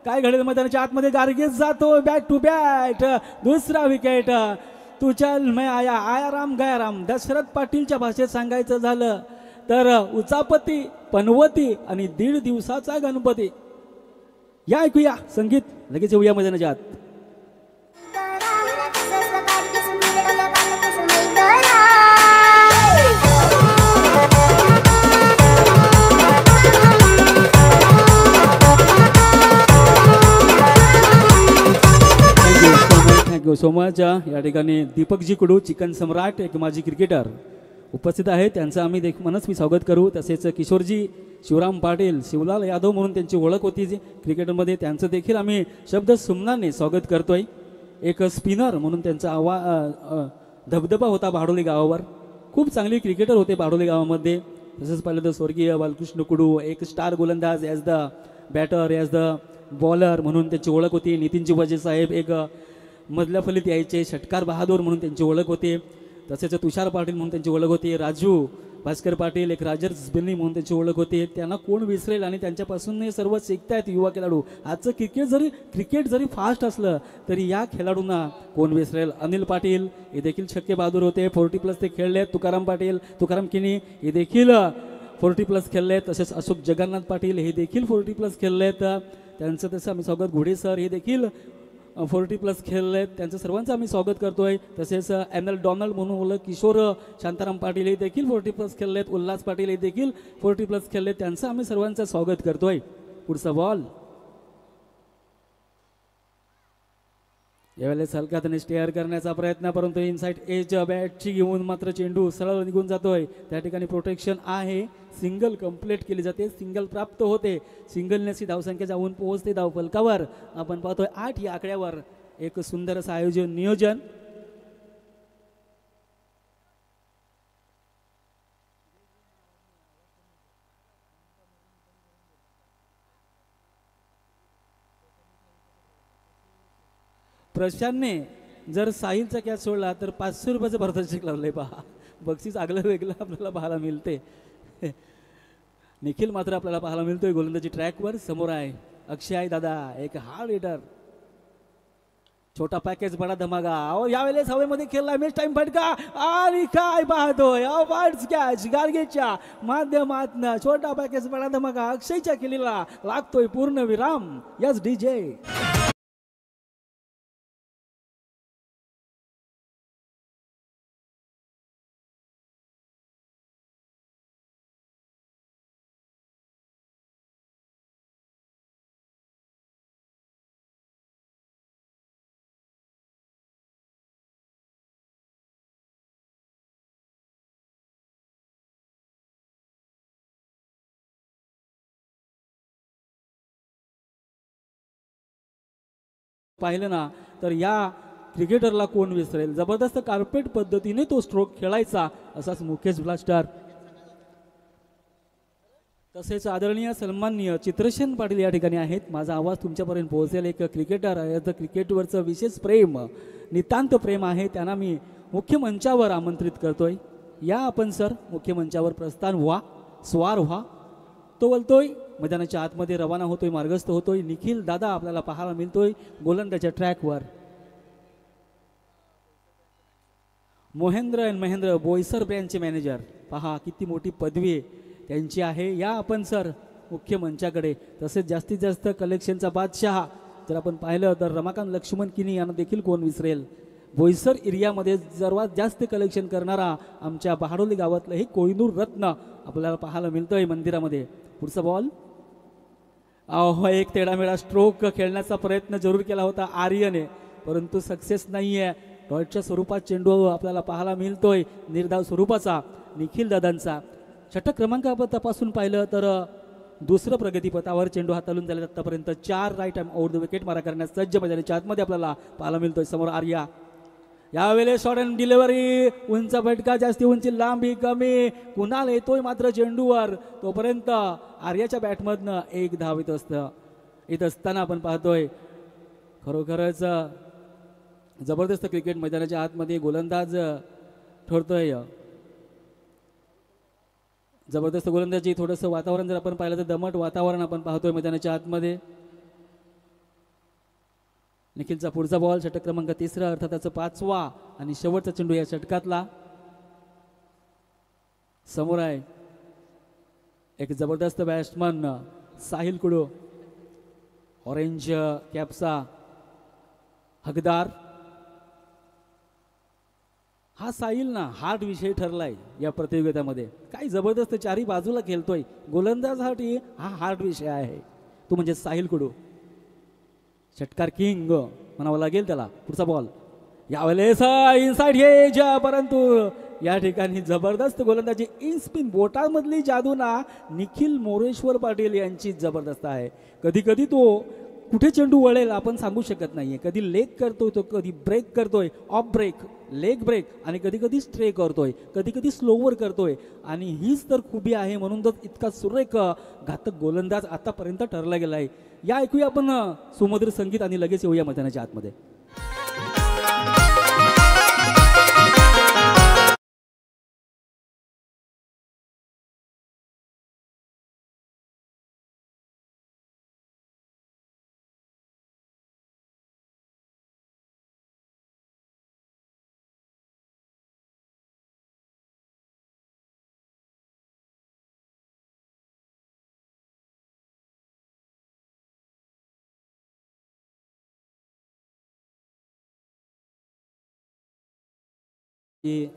S1: काय घडेल मैदानाच्या आतमध्ये. गार्गेस जातो बॅट टू बॅट. दुसरा विकेट. तू चल मैं आया, आया राम गया राम. दशरथ पाटीलच्या भाषेत सांगायचं झालं तर उचापती, पनवती आणि 1.5 दिवसाचा गणपती. या ऐकूया संगीत, लगेच येऊया मैदानाच्या आत. Thank you so much. या ठिकाणी दीपकजी कडू, चिकन सम्राट, एक माजी क्रिकेटर उपस्थित आहेत. त्यांचं आम्ही मनस्वी स्वागत करू. तसेच किशोरजी शिवराम पाटील, शिवलाल यादव म्हणून त्यांची ओळख होती जी क्रिकेटमध्ये, त्यांचं देखील आम्ही शब्द सुमनाने स्वागत करतोय. एक स्पिनर म्हणून त्यांचा धबधबा होता भाडोली गावावर. खूप चांगली क्रिकेटर होते भाडोली गावामध्ये. तसंच पाहिलं तर स्वर्गीय बालकृष्ण कुडू, एक स्टार गोलंदाज as the batter, as the bowler म्हणून त्यांची ओळख होती. नितीनजी वजे साहेब एक मधल्या फलीत यायचे, षटकार बहादूर म्हणून त्यांची ओळख होती. तसेच तुषार पाटील म्हणून त्यांची ओळख होती. राजू भास्कर पाटील, एक राजर्स बिल्नी म्हणून त्यांची ओळख होती. त्यांना कोण विसरेल आणि त्यांच्यापासून हे सर्व शिकतायत युवा खेळाडू. आजचं क्रिकेट जरी फास्ट असलं तरी या खेळाडूंना कोण विसरेल. अनिल पाटील हे देखील छक्के बहादूर होते. 40+ ते खेळलेत. तुकाराम पाटील, तुकाराम किनी हे देखील 40+ खेळलेत. तसेच अशोक जगन्नाथ पाटील हे देखील 40+ खेळलेत. त्यांचं तसं आम्ही स्वागत. घोडे सर हे देखील 40+ खेळलेत. त्यांचं सर्वांचं आम्ही स्वागत करतोय. तसेच एनएल डॉनल्ड म्हणून ओळख किशोर शांताराम पाटील हे देखील 40+ खेळलेत. उल्हास पाटील हे देखील 40+ खेळलेत. त्यांचं आम्ही सर्वांचं स्वागत करतोय. पुढचा बॉल यावेळेस हलका त्याने स्टेअर करण्याचा प्रयत्न, परंतु इनसाइड एज बॅटची घेऊन मात्र चेंडू सरळ निघून जातोय. त्या ठिकाणी प्रोटेक्शन आहे. सिंगल कंप्लीट केली जाते, सिंगल प्राप्त होते. सिंगलनेसी धावसंख्या जाऊन पोहोचते धावफलकावर. आपण पाहतोय 8 या आकड्यावर. एक सुंदर असं आयोजन, नियोजन. प्रशांतने जर साहिलचा कॅच सोडला तर 500 रुपयाचं पारितोषिक लावलंय. पहा, बक्षीस आगलं वेगळं आपल्याला पाहायला मिळते. निखिल मात्र आपल्याला पाहायला मिळतोय गोलंदाजी ट्रॅकवर. समोर आहे अक्षय दादा, एक हार्ड हिटर. छोटा पॅकेज बडा धमाका. यावेळेस हवेमध्ये खेळला, मिस टाइम फटका आणि काय पाहतोय कॅच गार्गेच्या माध्यमातनं. छोटा पॅकेज बडा धमाका अक्षयच्या केलेला लागतोय पूर्ण विराम. Yes DJ. पाहिलं ना तर या क्रिकेटरला कोण विसरेल. जबरदस्त कार्पेट पद्धतीने तो स्ट्रोक खेळायचा. असाच मुकेश ब्लास्टर. तसेच आदरणीय सन्माननीय चित्रसेन पाटील या ठिकाणी आहेत. माझा आवाज तुमच्यापर्यंत पोहोचेल. एक क्रिकेटर आहे, क्रिकेटवरचं विशेष प्रेम, नितांत प्रेम आहे, त्यांना मी मुख्य मंचावर आमंत्रित करतोय. या आपण सर मुख्य मंचावर प्रस्थान व्हा, स्वार व्हा. तो बोलतोय मैदानाच्या आतमध्ये रवाना होतोय, मार्गस्थ होतोय. निखिल दादा आपल्याला पाहायला मिळतोय गोलंदाच्या ट्रॅकवर. महेंद्र अँड महेंद्र बोईसर ब्रँचचे मॅनेजर, पहा किती मोठी पदवी त्यांची आहे. या आपण सर मुख्य मंचाकडे. तसेच जास्तीत जास्त कलेक्शनचा बादशहा जर आपण पाहिलं तर रमाकांत लक्ष्मण किनी यांना देखील कोण विसरेल. बोईसर एरियामध्ये सर्वात जास्त कलेक्शन करणारा आमच्या बहाडोली गावातलं हे कोहिनूर रत्न आपल्याला पाहायला मिळतंय मंदिरामध्ये. पुढचा बॉल, एक तेडामेडा स्ट्रोक खेळण्याचा प्रयत्न जरूर केला होता आर्यने, परंतु सक्सेस नाही आहे. डॉटच्या स्वरूपात चेंडू आपल्याला पाहायला मिळतोय, निर्धाव स्वरूपाचा निखिल दादांचा. षटक क्रमांक आपण तपासून पाहिलं तर दुसरं प्रगतीपथावर चेंडू हाताळून झाले. आतापर्यंत 4 right arm over the wicket मारा करण्यास सज्ज मैदानाच्या आतमध्ये आपल्याला पाहायला मिळतोय. समोर आर्या, यावेळेस शॉर्ट अँड डिलिव्हरी, उंच फटका, जास्ती उंची, लांबी कमी. कुणाल येतोय मात्र चेंडूवर, तोपर्यंत आर्याच्या बॅटमधनं एक धाव येत असताना आपण पाहतोय. खरोखरच जबरदस्त क्रिकेट मैदानाच्या आतमध्ये गोलंदाज ठरतोय. जबरदस्त गोलंदाजी. थोडंसं वातावरण जर आपण पाहिलं तर दमट वातावरण आपण पाहतोय मैदानाच्या आतमध्ये. निखिलचा पुढचा बॉल, षटक क्रमांक 3, अर्थात त्याचा 5वा आणि शेवटचा चेंडू या षटकातला. समोर आहे एक जबरदस्त बॅट्समन साहिल कुडू, ऑरेंज कॅपचा हकदार. हा साहिल ना हार्ट विषय ठरलाय या प्रतियोगितेमध्ये. काय जबरदस्त चारी बाजूला खेळतोय. गोलंदाजासाठी हा हार्ट विषय आहे, तो म्हणजे साहिल कुडू. षटकार किंग म्हणावं लागेल त्याला. पुढचा बॉल, यावेळेस इनसाइड एज, परंतु या ठिकाणी जबरदस्त गोलंदाजी. इन स्पिन बोटांमधली जादू ना निखिल मोरेश्वर पाटील यांची जबरदस्त आहे. कधी कधी तो कुठे चेंडू वळेल आपण सांगू शकत नाहीये. कधी लेग करतोय तो, कधी ब्रेक करतोय, ऑफ ब्रेक, लेग ब्रेक, आणि कधी कधी स्ट्रे करतोय, कधी कधी स्लोवर करतोय. आणि हीच तर खूबी आहे, म्हणून तर इतका सुरेख घातक गोलंदाज आतापर्यंत ठरला गेला आहे. या ऐकूया आपण सुमधुर संगीत आणि लगेच येऊया मैदानाच्या आतमध्ये.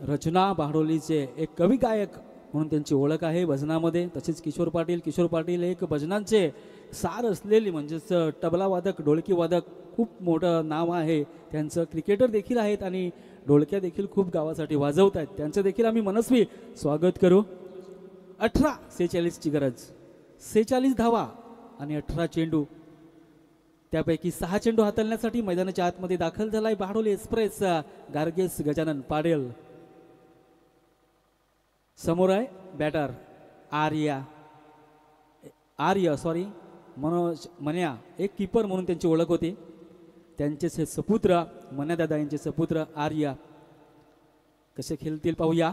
S1: रचना बहाडोलीचे एक कवी गायक म्हणून त्यांची ओळख आहे भजनामध्ये. तसेच किशोर पाटील एक भजनांचे सार असलेली, म्हणजेच तबला वादक, ढोलकी वादक, खूप मोठं नाव आहे त्यांचं. क्रिकेटर देखील आहेत आणि ढोलक्या देखील खूप गावासाठी वाजवत आहेत. त्यांचं देखील आम्ही मनस्वी स्वागत करू. 18-46ची गरज, 46 धावा आणि 18 चेंडू, त्यापैकी 6 चेंडू हाताळण्यासाठी मैदानाच्या आतमध्ये दाखल झालाय बहाडोली एक्सप्रेस गार्गेस गजानन पाडेल. समोर आहे बॅटर मनोज मन्या, एक कीपर म्हणून त्यांची ओळख होती. त्यांचे सपुत्र मन्यादादा यांचे सपुत्र आर्या कसे खेळतील पाहूया.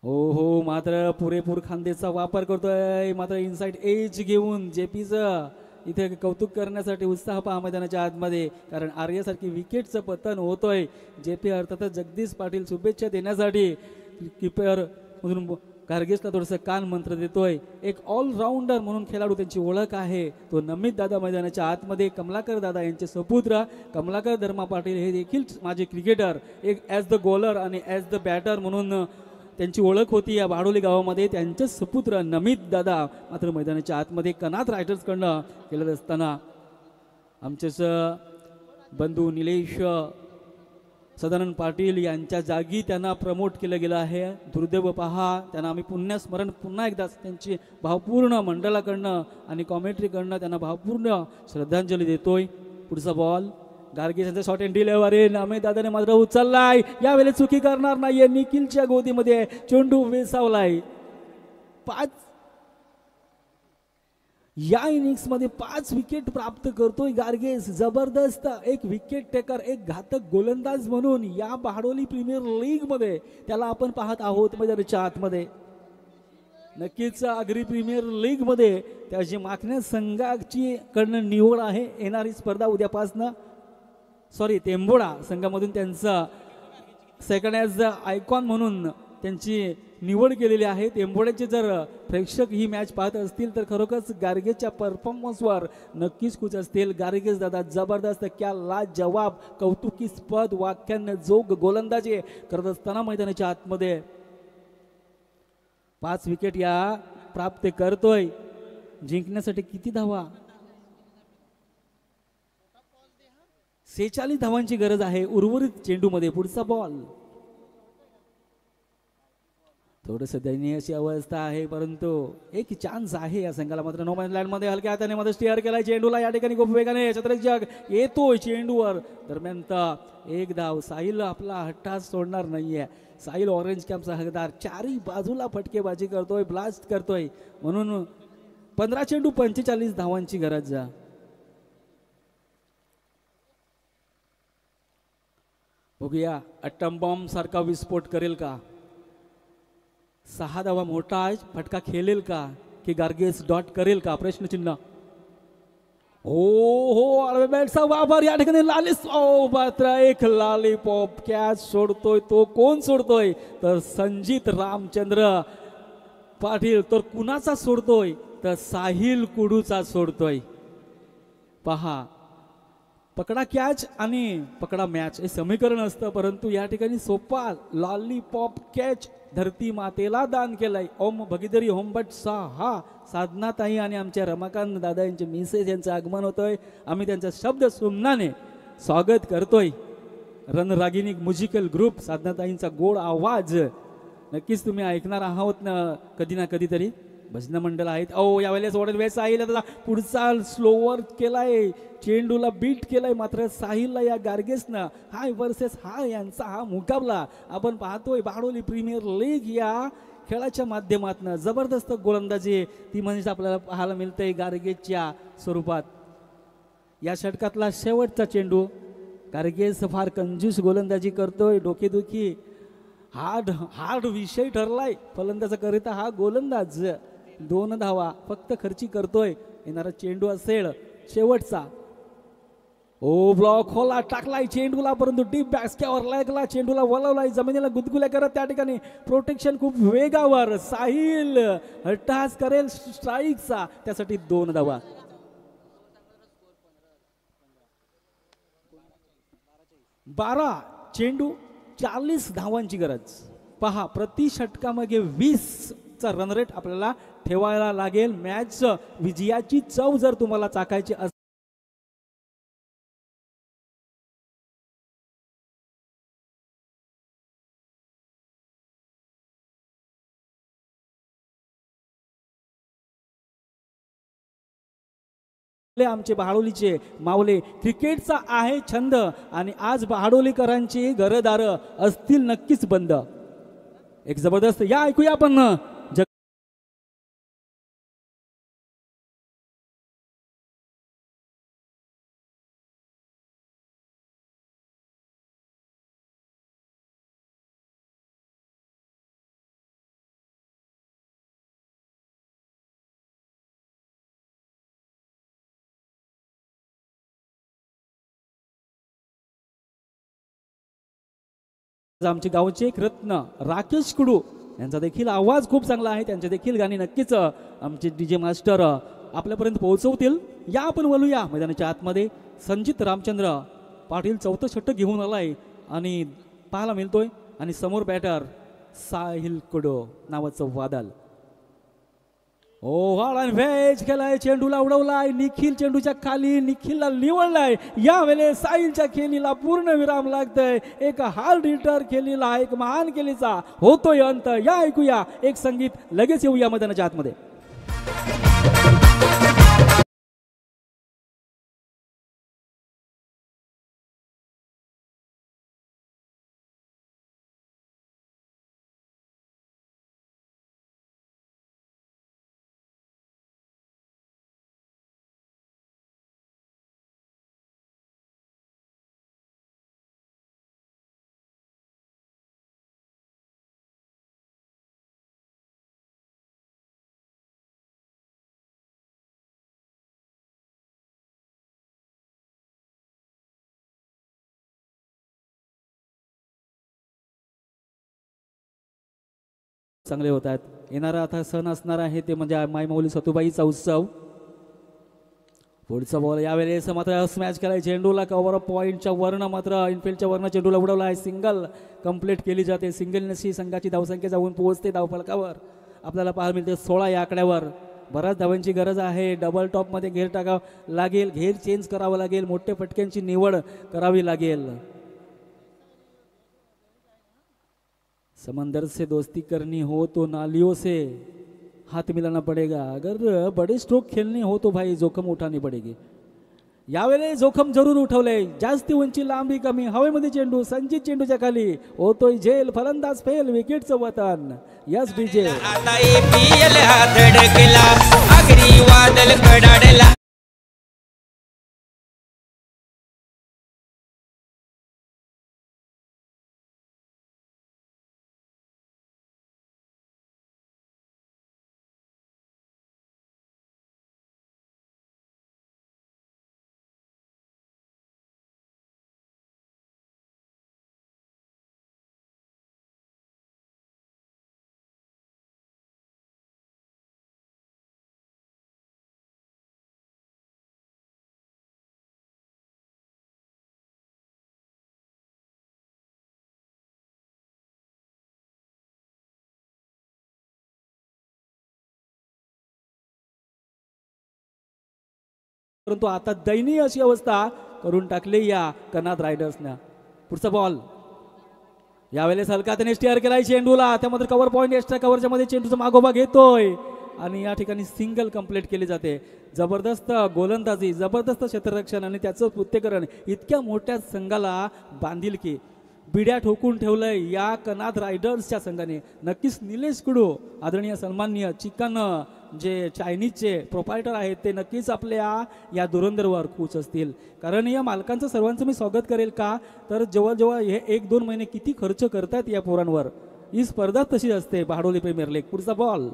S1: हो मात्र पुरेपूर खांदेचा वापर करतोय, मात्र इनसाइड एज घेऊन जेपीचं इथे कौतुक करण्यासाठी उत्साह पहा मैदानाच्या आतमध्ये. कारण आर्यासारखी विकेटचं पतन होतोय. जेपी अर्थातच जगदीश पाटील शुभेच्छा देण्यासाठी कीपर म्हणून गार्गेसला थोडंसं कान मंत्र देतोय. एक ऑलराऊंडर म्हणून खेळाडू त्यांची ओळख आहे, तो नमित दादा मैदानाच्या आतमध्ये. कमलाकर दादा यांचे सपुत्र कमलाकर धर्मा पाटील हे देखील माझे क्रिकेटर, एक ॲज द बॉलर आणि ॲज द बॅटर म्हणून त्यांची ओळख होती या बहाडोली गावामध्ये. त्यांचे सपुत्र नमित दादा मात्र मैदानाच्या आतमध्ये कनात रायडर्सकडनं खेळत असताना आमचेच बंधू निलेश सदानंद पाटील यांच्या जागी त्यांना प्रमोट केलं गेलं आहे. दुर्दैव पहा, त्यांना आम्ही पुण्यस्मरण पुन्हा एकदा त्यांची भावपूर्ण मंडळाकडनं आणि कॉमेंट्रीकडनं त्यांना भावपूर्ण श्रद्धांजली देतोय. पुढचा बॉल गार्गे यांचा शॉर्ट अँड डिलिव्हरी नामे दादाने मात्र उचललाय. यावेळी चुकी करणार नाहीये. निखिलच्या गोदीमध्ये चेंडू वेसावलाय. 5 या इनिंग्स मध्ये 5 विकेट प्राप्त करतोय गार्गेस. जबरदस्त एक विकेट टेकर, एक घातक गोलंदाज म्हणून या बहाडोली प्रीमियर लीग मध्ये त्याला आपण पाहत आहोत मैदानाच्या आतमध्ये. नक्कीच आगरी प्रीमियर लीग मध्ये त्याची मागण्या संघाची कडनं निवड आहे. येणारी स्पर्धा उद्यापासनं तेंबोडा संघामधून त्यांचा सेकंड ॲज आयकॉन म्हणून त्यांची निवड केलेली आहे. तेंबोड्याचे जर प्रेक्षक ही मॅच पाहत असतील तर खरोखरच गार्गेच्या परफॉर्मन्सवर नक्कीच खुश असतील. गार्गेस दादा जबरदस्त, क्या लाजवाब, कौतुकीस्पद वाक्यांना जोग गोलंदाजी करत असताना मैदानाच्या आतमध्ये 5 विकेट या प्राप्त करतोय. जिंकण्यासाठी किती धावा? 46 धावांची गरज आहे उर्वरित चेंडूमध्ये. पुढचा बॉल थोडंसं दयनीय अशी अवस्था आहे, परंतु एक चान्स आहे या संघाला. मात्र नो मॅन लँड मध्ये हलक्या हाताने मध्ये स्टिअर केलाय चेंडूला. या ठिकाणी खूप वेगाने छत्रक जग येतोय चेंडूवर. दरम्यान एक धाव. साहिल आपला हट्टास सोडणार नाहीये. साहिल ऑरेंज कॅम्पचा हकदार. चारही बाजूला फटकेबाजी करतोय, ब्लास्ट करतोय. म्हणून 15 चेंडू 45 धावांची गरज. बघूया अट्टम बॉम्ब सारखा विस्फोट करेल का? 6 धावा मोठा फटका खेळेल का की गार्गेस डॉट करेल का? प्रश्नचिन्ह. हो बॅटचा वापर या ठिकाणी लालिस. मात्र एक लॉलीपॉप कॅच सोडतोय. तो कोण सोडतोय? तर संजित रामचंद्र पाटील. तर कुणाचा सोडतोय? तर साहिल कुडूचा सोडतोय. पहा, पकडा कॅच आणि पकडा मॅच हे समीकरण असतं, परंतु या ठिकाणी सोपा लॉलीपॉप कॅच धरती मातेला दान केलाय. ओम भगीधरी होमबट साहा साधनाताई आणि आमच्या रमाकांत दादा यांचे मिसेस यांचं आगमन होतोय. आम्ही त्यांचा शब्द सुमनाने स्वागत करतोय. रणरागिनी म्युझिकल ग्रुप साधनाताईंचा गोड आवाज नक्कीच तुम्ही ऐकणार आहात ना कधी ना कधीतरी. भजन मंडळ आहेत. यावेळेस ऑर्डर वेळ साहिल पुढचा स्लोवर केलाय, चेंडूला बीट केलाय. मात्र साहिलला या गार्गेसनं हाय वर्सेस हाय यांचा हा मुकाबला आपण पाहतोय. बहाडोली प्रीमियर लीग या खेळाच्या माध्यमातून जबरदस्त गोलंदाजी ती म्हणजे आपल्याला पाहायला मिळते गार्गेसच्या स्वरूपात. या षटकातला शेवटचा चेंडू. गार्गेस फार कंजूस गोलंदाजी करतोय. डोकेदुखी हार्ड विषय ठरलाय फलंदाजाकरिता हा गोलंदाज. 2 धावा फक्त खर्ची करतोय. येणारा चेंडू असेल शेवटचा. ब्लॉक होला टाकलाय चेंडूला, परंतु डीप बॅस्क्यावर लागला. चेंडूला वळवलाय, जमिनीला गुदगुल्या करत त्या ठिकाणी प्रोटेक्शन खूप वेगावर. साहिल हट्टास करेल स्ट्राईकचा, त्यासाठी 2 धावा. 12 चेंडू 40 धावांची गरज. पहा, प्रति षटकामागे 20चा रन रेट आपल्याला ठेवायला लागेल. मॅच विजयाची चव जर तुम्हाला चाकायची असेल आमचे बहाडोलीचे मावले. क्रिकेटचा आहे छंद आणि आज बहाडोलीकरांची घरदार असतील नक्कीच बंद. एक जबरदस्त या ऐकूया आपण आमचे गावचे एक रत्न राकेश कुडू यांचा देखील आवाज खूप चांगला आहे. त्यांचे देखील गाणी नक्कीच आमचे डीजे मास्टर आपल्यापर्यंत पोहोचवतील. या आपण बोलूया मैदानाच्या आतमध्ये. संजित रामचंद्र पाटील 4थं षटक घेऊन आलाय आणि पाहायला मिळतोय. आणि समोर बॅटर साहिल कुडू नावाचं वादळ. ओव्हर आणि व्हेज केलाय, चेंडूला उडवलाय, निखिल चेंडूच्या खाली, निखिलला निवडलाय. यावेळेस साहिलच्या खेळीला पूर्ण विराम लागतोय. एक हार्ड हिटर खेळीला, एक महान खेळीचा होतोय अंत. या ऐकूया एक संगीत, लगेच येऊया मैदानाच्या आतमध्ये. चांगले होत आहेत. येणारा आता सण असणार आहे ते म्हणजे मायमाऊली सतुबाईचा उत्सव. पुढचा बॉल यावेळेस मात्र स्मॅच केलाय, चेंडूला कव्हर पॉईंटच्या वरनं मात्र इनफिल्डच्या वरनं चेंडूला उडवला आहे. सिंगल कंप्लीट केली जाते. सिंगल नशी संघाची धावसंख्या जाऊन पोहोचते धावफलकावर. आपल्याला पाहायला मिळते 16 या आकड्यावर. बऱ्याच धावांची गरज आहे. डबल टॉपमध्ये घेर टाकावं लागेल, घेर चेंज करावं लागेल, मोठ्या फटक्यांची निवड करावी लागेल. समंदर से दोस्ती करनी हो तो नालियों से हाथ मिलाना पड़ेगा. अगर बड़े स्ट्रोक खेलने हो तो भाई जोखम उठानी पड़ेगी. यावेळेस जोखम जरूर उठवले. जास्ती उंची, लांबी कमी, हवेमध्ये चेंडू, संचित चेंडूच्या खाली होतोय झेल, फलंदाज फेल, विकेटचं वतन. यस डीजे
S3: आता APL हा धडकला, आगरी वादल कडाडला.
S1: परंतु आता दयनीय अशी अवस्था करून टाकली या कनाद रायडर्सने. पुढचा बॉल यावेळेस हलका त्याने स्टेअर केलाय चेंडूला. त्यामध्ये कव्हर पॉईंट, एक्स्ट्रा कव्हरच्या मध्ये चेंडूचा मागोबा घेतोय आणि या ठिकाणी सिंगल कंप्लीट केली जाते. जबरदस्त गोलंदाजी, जबरदस्त क्षेत्ररक्षण आणि त्याचं पुत्तेकरण. इतक्या मोठ्या संघाला बांधील की बिड्या ठोकून ठेवलंय या कनाद रायडर्सच्या संघाने. नक्कीच निलेश कुडू, आदरणीय सन्माननीय चिकन जे चायनीजचे प्रोपायटर आहेत ते नक्कीच आपल्या या धुरंधरवर खुश असतील. कारण या मालकांचं सर्वांचं मी स्वागत करेल का तर जेव्हा जेव्हा हे 1-2 महिने किती खर्च करतात या पोरांवर. ही स्पर्धा तशी असते बारडोली प्रीमियर लीग. पुढचा बॉल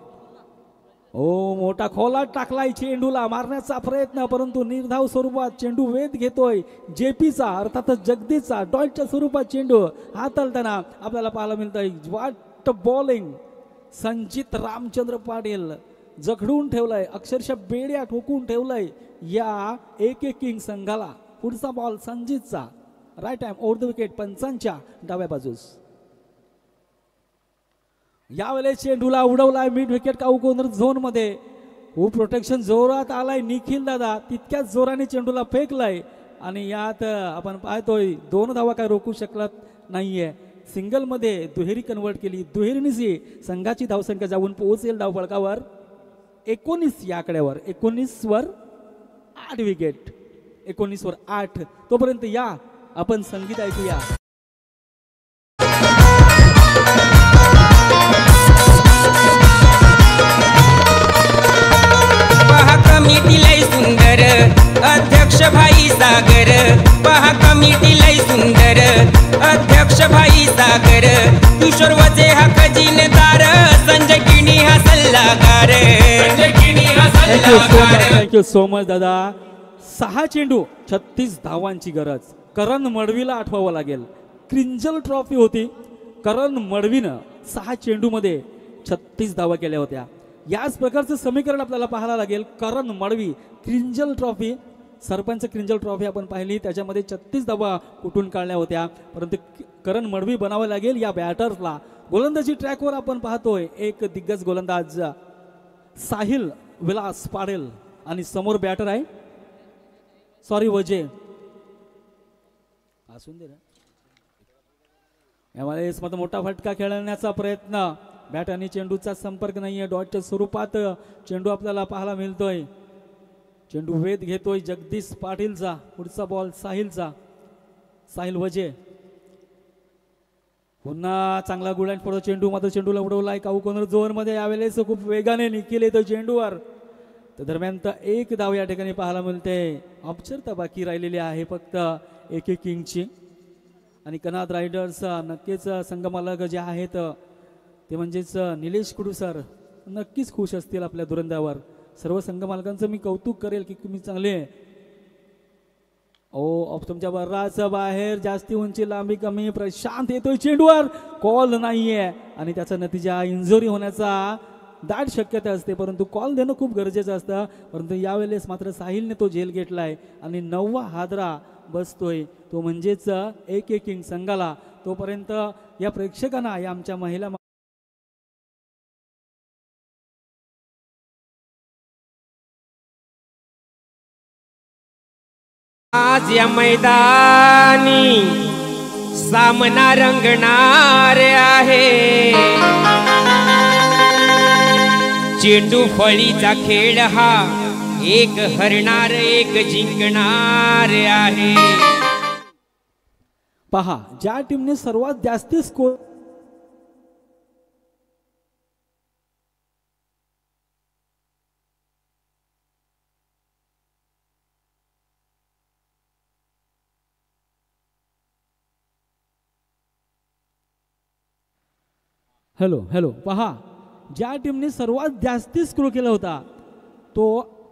S1: मोठा खोलात टाकलाय, चेंडूला मारण्याचा प्रयत्न परंतु निर्धाव स्वरूपात चेंडू वेध घेतोय जेपीचा, अर्थातच जगदीशचा. डॉटच्या स्वरूपात चेंडू हाताळताना आपल्याला पाहायला मिळतंय. वाट बॉलिंग संचित रामचंद्र पाटील जखडून ठेवलाय, अक्षरशः बेड्या ठोकून ठेवलाय या किंग संघाला. पुढचा बॉल संजितचा, right time over the wicket, पंचांच्या डाव्या बाजूस. यावेळेस चेंडूला उडवलाय mid wicket cow corner zone मध्ये. प्रोटेक्शन जोरात आलाय निखिल दादा, तितक्याच जोराने चेंडूला फेकलाय आणि यात आपण पाहतोय 2 धावा काय रोखू शकत नाहीये. सिंगल मध्ये दुहेरी कन्वर्ट केली. दुहेरीने संघाची धावसंख्या जाऊन पोहोचेल धावफलकावर 19 या आकड्यावर. 19 वर 8 विकेट, 19 वर 8. तोपर्यंत या आपण संगीत ऐकूया.
S3: पहा कमिटी लय सुंदर, अध्यक्ष भाई सागर. पहा कमिटी लय सुंदर, अध्यक्ष भाई सागर. किशोर वजे हा खजिनदार, संजय किणी हा सल्लागार.
S1: थँक्यू सो मच दादा. 6 चेंडू 36 धावांची गरज. करण मडवीला आठवावं लागेल. क्रिंजल ट्रॉफी होती, करण मडवीनं 6 चेंडू मध्ये 36 धावा केल्या होत्या. याच प्रकारचं समीकरण आपल्याला पाहायला लागेल. करण मडवी, क्रिंजल ट्रॉफी, सरपंच क्रिंजल ट्रॉफी आपण पाहिली, त्याच्यामध्ये 36 धावा कुठून काढल्या होत्या. परंतु करण मडवी बनावं लागेल या बॅटर्सला. गोलंदाजी ट्रॅकवर आपण पाहतोय एक दिग्गज गोलंदाज साहिल विलास पाडेल आणि समोर बॅटर आहे सॉरी वजे असून दे यावेळेस मात्र मोठा फटका खेळण्याचा प्रयत्न बॅट आणि चेंडूचा संपर्क नाहीये डॉटच्या स्वरूपात चेंडू आपल्याला पाहायला मिळतोय चेंडू वेध घेतोय जगदीश पाटीलचा पुढचा बॉल साहिलचा साहिल वजे पुन्हा चांगला गुलांट पडतो चेंडू मात्र चेंडूला उडवलाय काऊ कॉर्नर झोन मध्ये यावेळेस खूप वेगाने निखिल येतो चेंडूवर तर दरम्यान एक धाव या ठिकाणी पाहायला मिळते औपचारिकता बाकी राहिलेली आहे फक्त एक किंगची आणि कनाद रायडर्स नक्कीच संघमालक जे आहेत ते म्हणजेच निलेश कुडू सर नक्कीच खुश असतील आपल्या धुरंदावर सर्व संघमालकांचं मी कौतुक करेल की तुम्ही चांगले तुमच्या बराच बाहेर जास्ती उंची लांबी कमी प्रशांत येतोय चेंडूवर कॉल नाहीये आणि त्याचा नतीजा इंजुरी होण्याचा दाट शक्यता असते परंतु कॉल देणं खूप गरजेचं असतं परंतु यावेळेस मात्र साहिलने तो झेल घेतलाय आणि 9वा हादरा बसतोय तो म्हणजेच एक किंग संघाला तोपर्यंत या प्रेक्षकांना या आमच्या महिला
S3: आज या मैदानी सामना रंगणार आहे चेंडू फळीचा खेळ हा एक हरणार एक जिंकणार आहे
S1: पहा ज्या टीमने सर्वात जास्त स्कोर हॅलो हॅलो पहा ज्या टीमने सर्वात जास्ती स्कोर केला होता तो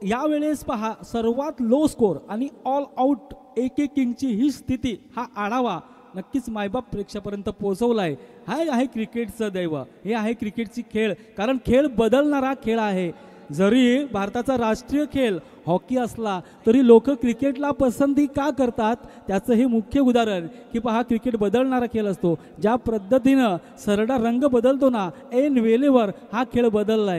S1: यावेळेस पहा सर्वात लो स्कोर आणि ऑल आउट एक किंगची ही स्थिती हा आढावा नक्कीच मायबाप प्रेक्षकापर्यंत पोहोचवलाय हा आहे क्रिकेटचं दैव हे आहे क्रिकेटची खेळ कारण खेळ बदलणारा खेळ आहे जरी भारताचा राष्ट्रीय खेळ हॉकी असला तरी लोक क्रिकेटला पसंती का करतात त्याचं हे मुख्य उदाहरण की पहा क्रिकेट बदलणारा खेळ असतो ज्या पद्धतीनं सरडा रंग बदलतो ना ऐन वेळेवर हा खेळ बदललाय